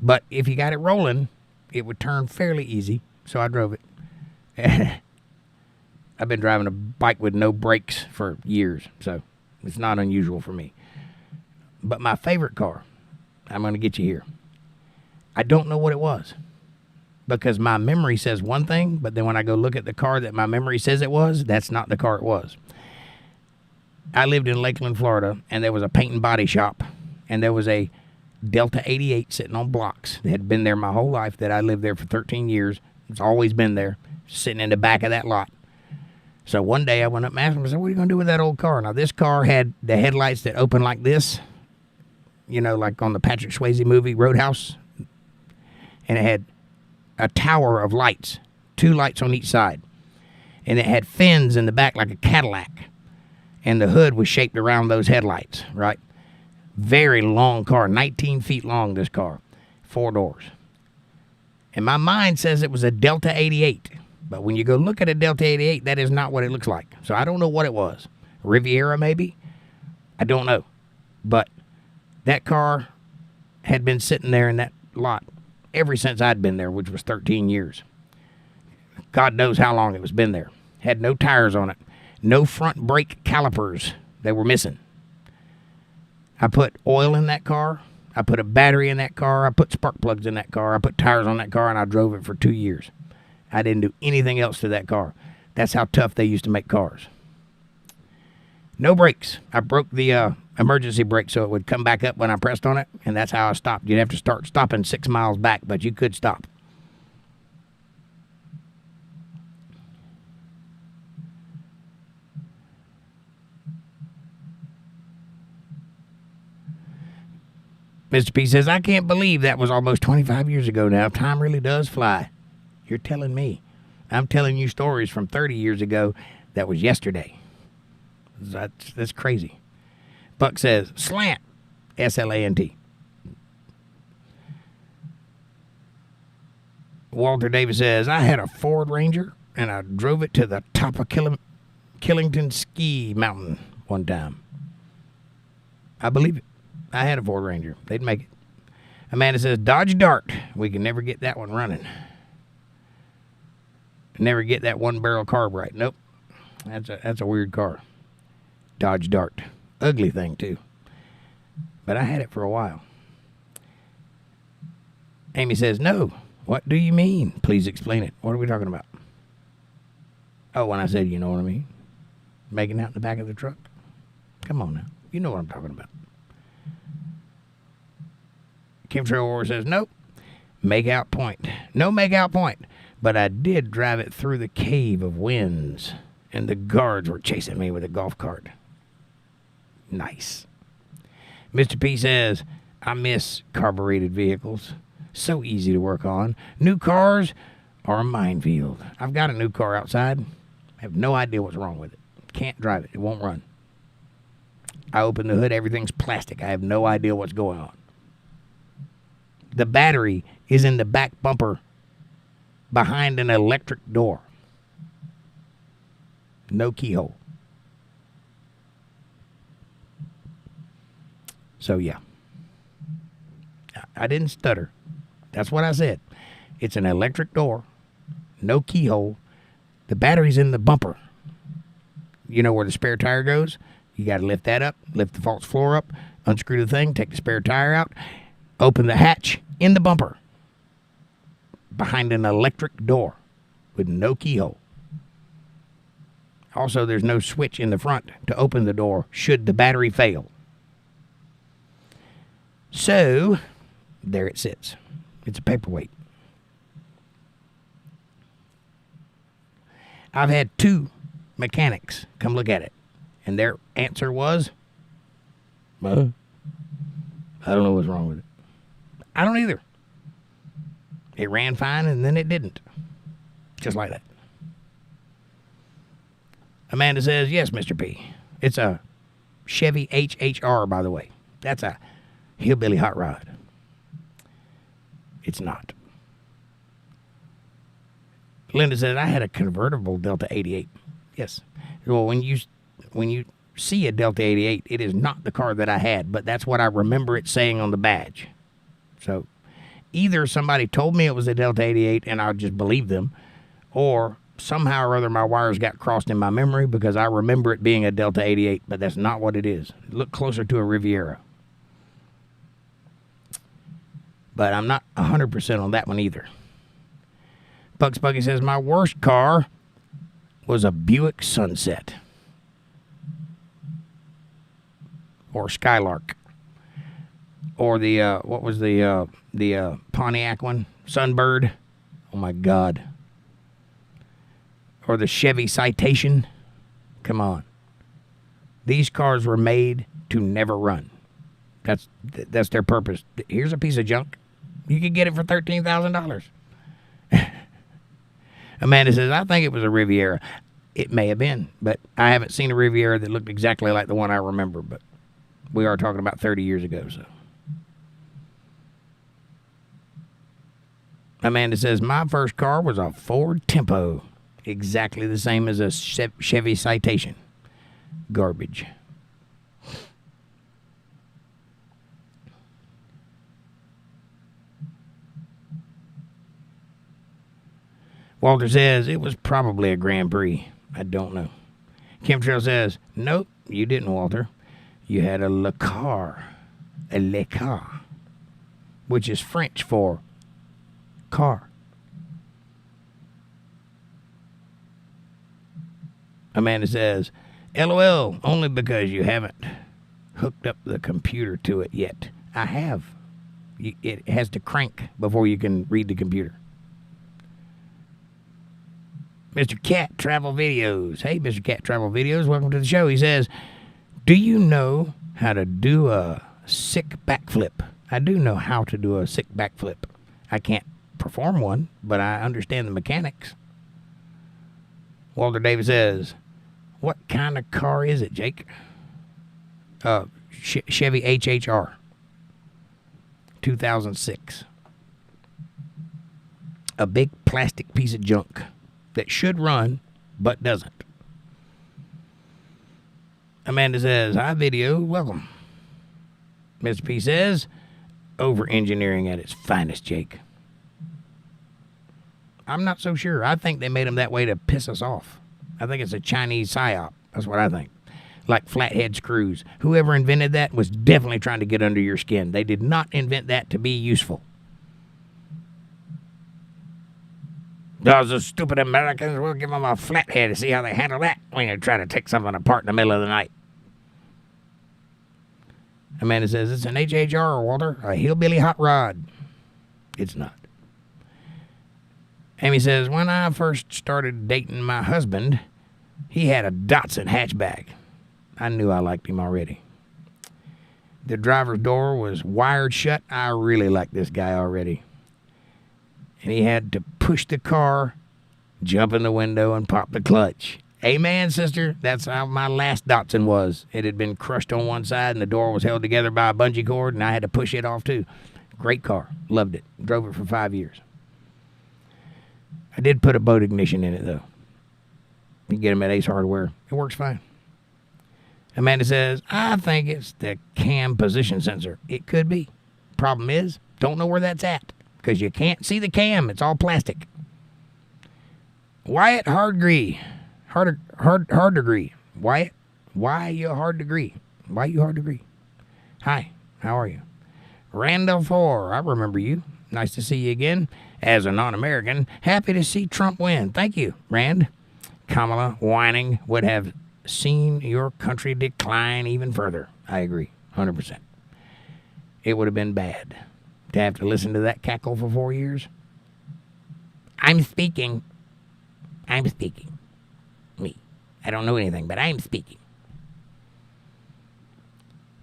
But if you got it rolling, it would turn fairly easy. So I drove it. I've been driving a bike with no brakes for years, so it's not unusual for me. But my favorite car, I'm going to get you here. I don't know what it was because my memory says one thing, but then when I go look at the car that my memory says it was, that's not the car it was. I lived in Lakeland, Florida, and there was a paint and body shop, and there was a Delta 88 sitting on blocks that had been there my whole life, that I lived there for 13 years. It's always been there, sitting in the back of that lot. So one day I went up and asked him, I said, what are you going to do with that old car? Now, this car had the headlights that open like this, you know, like on the Patrick Swayze movie, Roadhouse. And it had a tower of lights, 2 lights on each side. And it had fins in the back like a Cadillac. And the hood was shaped around those headlights, right? Very long car, 19 feet long, this car. 4 doors. And my mind says it was a Delta 88. But when you go look at a Delta 88, that is not what it looks like. So I don't know what it was. Riviera, maybe? I don't know. But that car had been sitting there in that lot ever since I'd been there, which was 13 years. God knows how long it was been there. Had no tires on it. No front brake calipers. They were missing. I put oil in that car. I put a battery in that car. I put spark plugs in that car. I put tires on that car, and I drove it for 2 years. I didn't do anything else to that car. That's how tough they used to make cars. No brakes. I broke the emergency brake so it would come back up when I pressed on it, and that's how I stopped. You'd have to start stopping 6 miles back, but you could stop. Mr. P says, I can't believe that was almost 25 years ago now. Time really does fly. You're telling me. I'm telling you stories from 30 years ago that was yesterday. That's crazy. Buck says, slant, S-L-A-N-T. Walter Davis says, I had a Ford Ranger, and I drove it to the top of Killington Ski Mountain one time. I believe it. I had a Ford Ranger. They'd make it. Amanda says, Dodge Dart. We can never get that one running. Never get that 1-barrel carb right. Nope. That's a weird car. Dodge Dart. Ugly thing, too. But I had it for a while. Amy says, no. What do you mean? Please explain it. What are we talking about? Oh, when I said, you know what I mean? Making out in the back of the truck? Come on now. You know what I'm talking about. Kim Trail War says, nope. Make out point. No make out point. But I did drive it through the cave of winds, and the guards were chasing me with a golf cart. Nice. Mr. P says, I miss carbureted vehicles. So easy to work on. New cars are a minefield. I've got a new car outside. I have no idea what's wrong with it. Can't drive it. It won't run. I open the hood. Everything's plastic. I have no idea what's going on. The battery is in the back bumper behind an electric door. No keyhole. So, yeah. I didn't stutter. That's what I said. It's an electric door. No keyhole. The battery's in the bumper. You know where the spare tire goes? You got to lift that up, lift the false floor up, unscrew the thing, take the spare tire out, open the hatch in the bumper behind an electric door with no keyhole. Also, there's no switch in the front to open the door should the battery fail. So, there it sits. It's a paperweight. I've had 2 mechanics come look at it, and their answer was, well, I don't know what's wrong with it. I don't either. It ran fine, and then it didn't. Just like that. Amanda says, yes, Mr. P. It's a Chevy HHR, by the way. That's a hillbilly hot rod. It's not. Linda says, I had a convertible Delta 88. Yes. Well, when you see a Delta 88, it is not the car that I had, but that's what I remember it saying on the badge. So either somebody told me it was a Delta 88 and I just believed them, or somehow or other my wires got crossed in my memory because I remember it being a Delta 88, but that's not what it is. It looked closer to a Riviera. But I'm not 100% on that one either. Bugs Buggy says, my worst car was a Buick Sunset. Or Skylark. Or the, what was the Pontiac one? Sunbird. Oh my God. Or the Chevy Citation. Come on. These cars were made to never run. That's their purpose. Here's a piece of junk. You can get it for $13,000. Amanda says, I think it was a Riviera. It may have been, but I haven't seen a Riviera that looked exactly like the one I remember, but we are talking about 30 years ago, so. Amanda says, my first car was a Ford Tempo. Exactly the same as a Chevy Citation. Garbage. Walter says, it was probably a Grand Prix. I don't know. Chemtrail says, nope, you didn't, Walter. You had a ℂ𝕏𝕏. A ℂ𝕏𝕏. Which is French for car. Amanda says, LOL, only because you haven't hooked up the computer to it yet. I have. It has to crank before you can read the computer. Mr. Cat Travel Videos. Hey, Mr. Cat Travel Videos, welcome to the show. He says, do you know how to do a sick backflip? I do know how to do a sick backflip. I can't perform one, but I understand the mechanics. Walter Davis says, what kind of car is it, Jake? Chevy HHR. 2006. A big plastic piece of junk that should run, but doesn't. Amanda says, hi, video, welcome. Mr. P says, over-engineering at its finest, Jake. I'm not so sure. I think they made them that way to piss us off. I think it's a Chinese psyop. That's what I think. Like flathead screws. Whoever invented that was definitely trying to get under your skin. They did not invent that to be useful. Those stupid Americans, we'll give them a flathead to see how they handle that when you try to take something apart in the middle of the night. Amanda says, it's an HHR, Walter, a hillbilly hot rod. It's not. Amy says, when I first started dating my husband, he had a Datsun hatchback. I knew I liked him already. The driver's door was wired shut. I really liked this guy already. And he had to push the car, jump in the window, and pop the clutch. Amen, sister. That's how my last Datsun was. It had been crushed on one side, and the door was held together by a bungee cord, and I had to push it off, too. Great car. Loved it. Drove it for 5 years. I did put a boat ignition in it, though. You can get them at Ace Hardware. It works fine. Amanda says, I think it's the cam position sensor. It could be. Problem is, don't know where that's at, because you can't see the cam. It's all plastic. Wyatt Hard degree. Wyatt, why you hard degree? Why you hard degree? Hi, how are you? Randall 4, I remember you. Nice to see you again. As a non-American, happy to see Trump win. Thank you, Rand. Kamala whining would have seen your country decline even further. I agree, 100%. It would have been bad to have to listen to that cackle for 4 years. I'm speaking. Me. I don't know anything, but I'm speaking.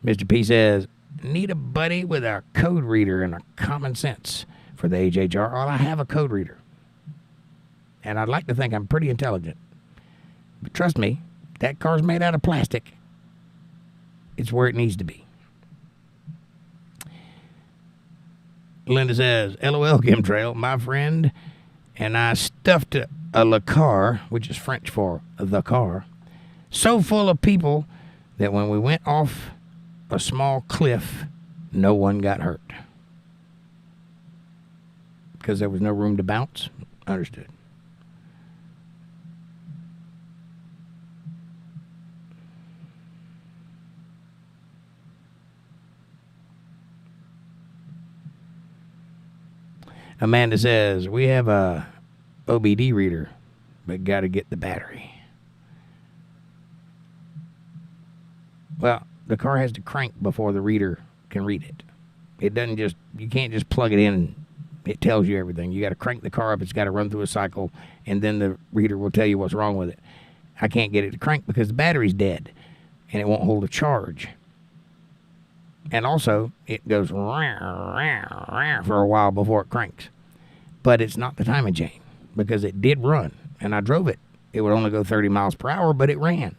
Mr. P says, need a buddy with a code reader and a common sense for the HHR. Well, I have a code reader. And I'd like to think I'm pretty intelligent. But trust me, that car's made out of plastic. It's where it needs to be. Linda says, LOL, Chemtrail, my friend and I stuffed a le car, which is French for the car, so full of people that when we went off a small cliff, no one got hurt. Because there was no room to bounce? Understood. Amanda says, we have a OBD reader, but got to get the battery. Well, the car has to crank before the reader can read it. It doesn't just, you can't just plug it in and it tells you everything. You got to crank the car up. It's got to run through a cycle, and then the reader will tell you what's wrong with it. I can't get it to crank because the battery's dead, and it won't hold a charge. And also, it goes for a while before it cranks. But it's not the timing chain, because it did run, and I drove it. It would only go 30 miles per hour, but it ran.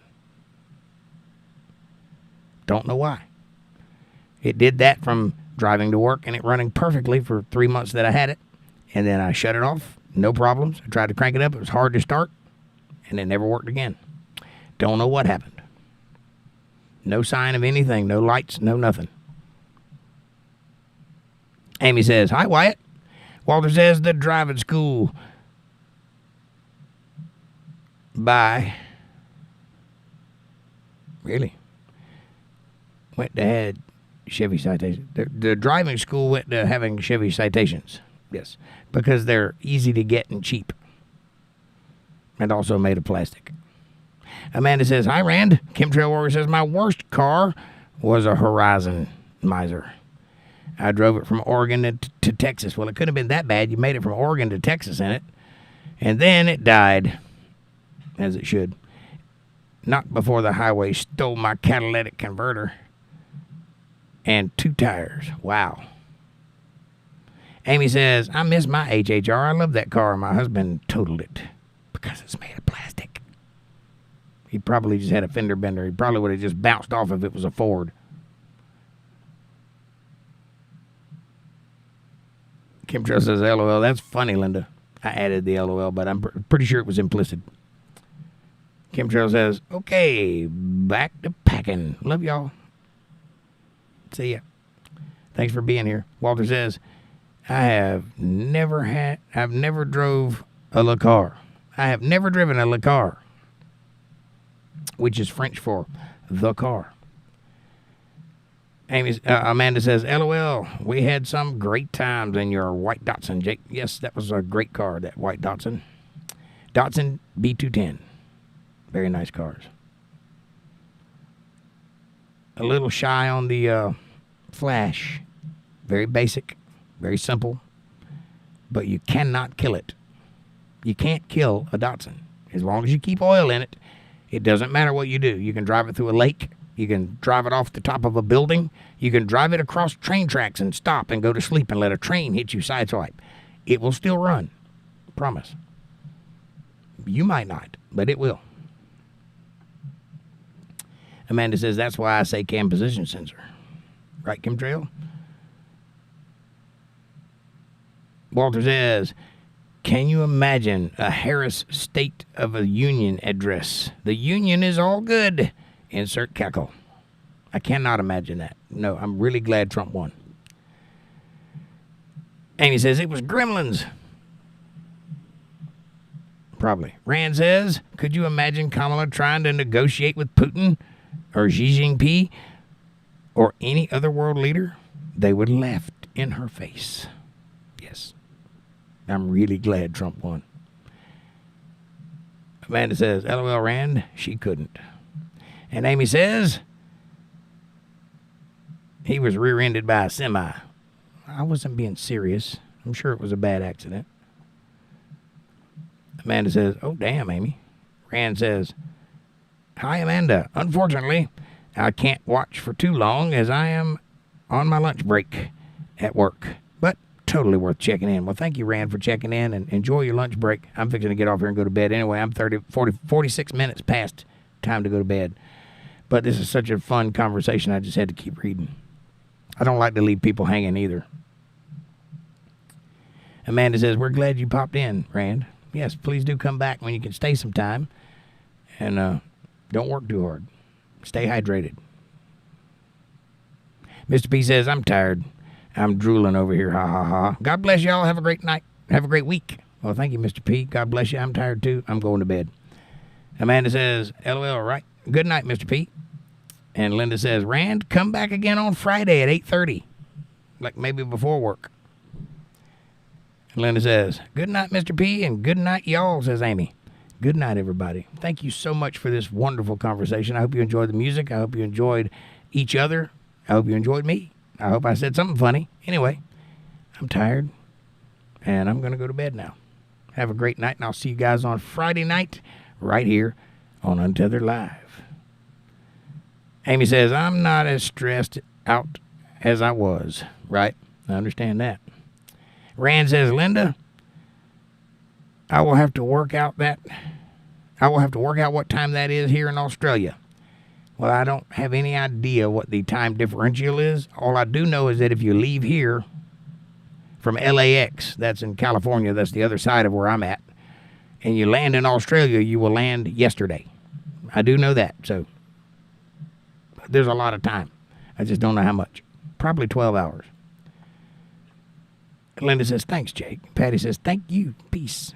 Don't know why. It did that from driving to work and it running perfectly for 3 months that I had it. And then I shut it off, no problems. I tried to crank it up. It was hard to start, and it never worked again. Don't know what happened. No sign of anything, no lights, no nothing. Amy says, hi, Wyatt. Walter says the driving school by really went to had Chevy citations. The driving school went to having Chevy citations. Yes, because they're easy to get and cheap, and also made of plastic. Amanda says, hi, Rand. Chemtrail Warrior says, my worst car was a Horizon Miser. I drove it from Oregon to Texas. Well, it couldn't have been that bad. You made it from Oregon to Texas in it. And then it died, as it should. Not before the highway stole my catalytic converter and 2 tires. Wow. Amy says, I miss my HHR. I love that car. My husband totaled it because it's made of plastic. He probably just had a fender bender. He probably would have just bounced off if it was a Ford. Chemtrail says, LOL. That's funny, Linda. I added the LOL, but I'm pretty sure it was implicit. Chemtrail says, okay, back to packing. Love y'all. See ya. Thanks for being here. Walter says, I've never drove a le car. I have never driven a le car, which is French for the car. Amanda says, LOL, we had some great times in your white Datsun, Jake. Yes, that was a great car, that white Datsun. Datsun B210. Very nice cars. A little shy on the flash. Very basic, very simple, but you cannot kill it. You can't kill a Datsun. As long as you keep oil in it, it doesn't matter what you do. You can drive it through a lake. You can drive it off the top of a building. You can drive it across train tracks and stop and go to sleep and let a train hit you sideswipe. It will still run. Promise. You might not, but it will. Amanda says, that's why I say cam position sensor. Right, Chemtrail? Walter says, can you imagine a Harris State of the Union address? The Union is all good. Insert cackle. I cannot imagine that. No, I'm really glad Trump won. Amy says, it was gremlins. Probably. Rand says, could you imagine Kamala trying to negotiate with Putin or Xi Jinping or any other world leader? They would laugh in her face. Yes. I'm really glad Trump won. Amanda says, LOL Rand, she couldn't. And Amy says, he was rear-ended by a semi. I wasn't being serious. I'm sure it was a bad accident. Amanda says, oh, damn, Amy. Rand says, hi, Amanda. Unfortunately, I can't watch for too long as I am on my lunch break at work. But totally worth checking in. Well, thank you, Rand, for checking in, and enjoy your lunch break. I'm fixing to get off here and go to bed anyway. I'm 46 minutes past time to go to bed. But this is such a fun conversation, I just had to keep reading. I don't like to leave people hanging either. Amanda says, we're glad you popped in, Rand. Yes, please do come back when you can stay some time. And don't work too hard. Stay hydrated. Mr. P says, I'm tired. I'm drooling over here. Ha, ha, ha. God bless y'all. Have a great night. Have a great week. Well, thank you, Mr. P. God bless you. I'm tired, too. I'm going to bed. Amanda says, LOL, right? Good night, Mr. P. And Linda says, Rand, come back again on Friday at 8:30. Like maybe before work. And Linda says, good night, Mr. P. And good night, y'all, says Amy. Good night, everybody. Thank you so much for this wonderful conversation. I hope you enjoyed the music. I hope you enjoyed each other. I hope you enjoyed me. I hope I said something funny. Anyway, I'm tired, and I'm going to go to bed now. Have a great night, and I'll see you guys on Friday night right here on Untethered Live. Amy says, I'm not as stressed out as I was. Right? I understand that. Rand says, Linda, I will have to work out what time that is here in Australia. Well, I don't have any idea what the time differential is. All I do know is that if you leave here from LAX, that's in California, that's the other side of where I'm at, and you land in Australia, you will land yesterday. I do know that, so there's a lot of time. I just don't know how much. Probably 12 hours. Linda says, thanks, Jake. Patty says, thank you. Peace.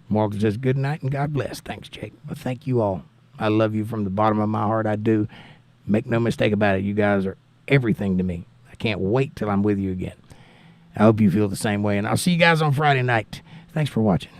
Morgan says, good night and God bless. Thanks, Jake. Well, thank you all. I love you from the bottom of my heart. I do. Make no mistake about it. You guys are everything to me. I can't wait till I'm with you again. I hope you feel the same way. And I'll see you guys on Friday night. Thanks for watching.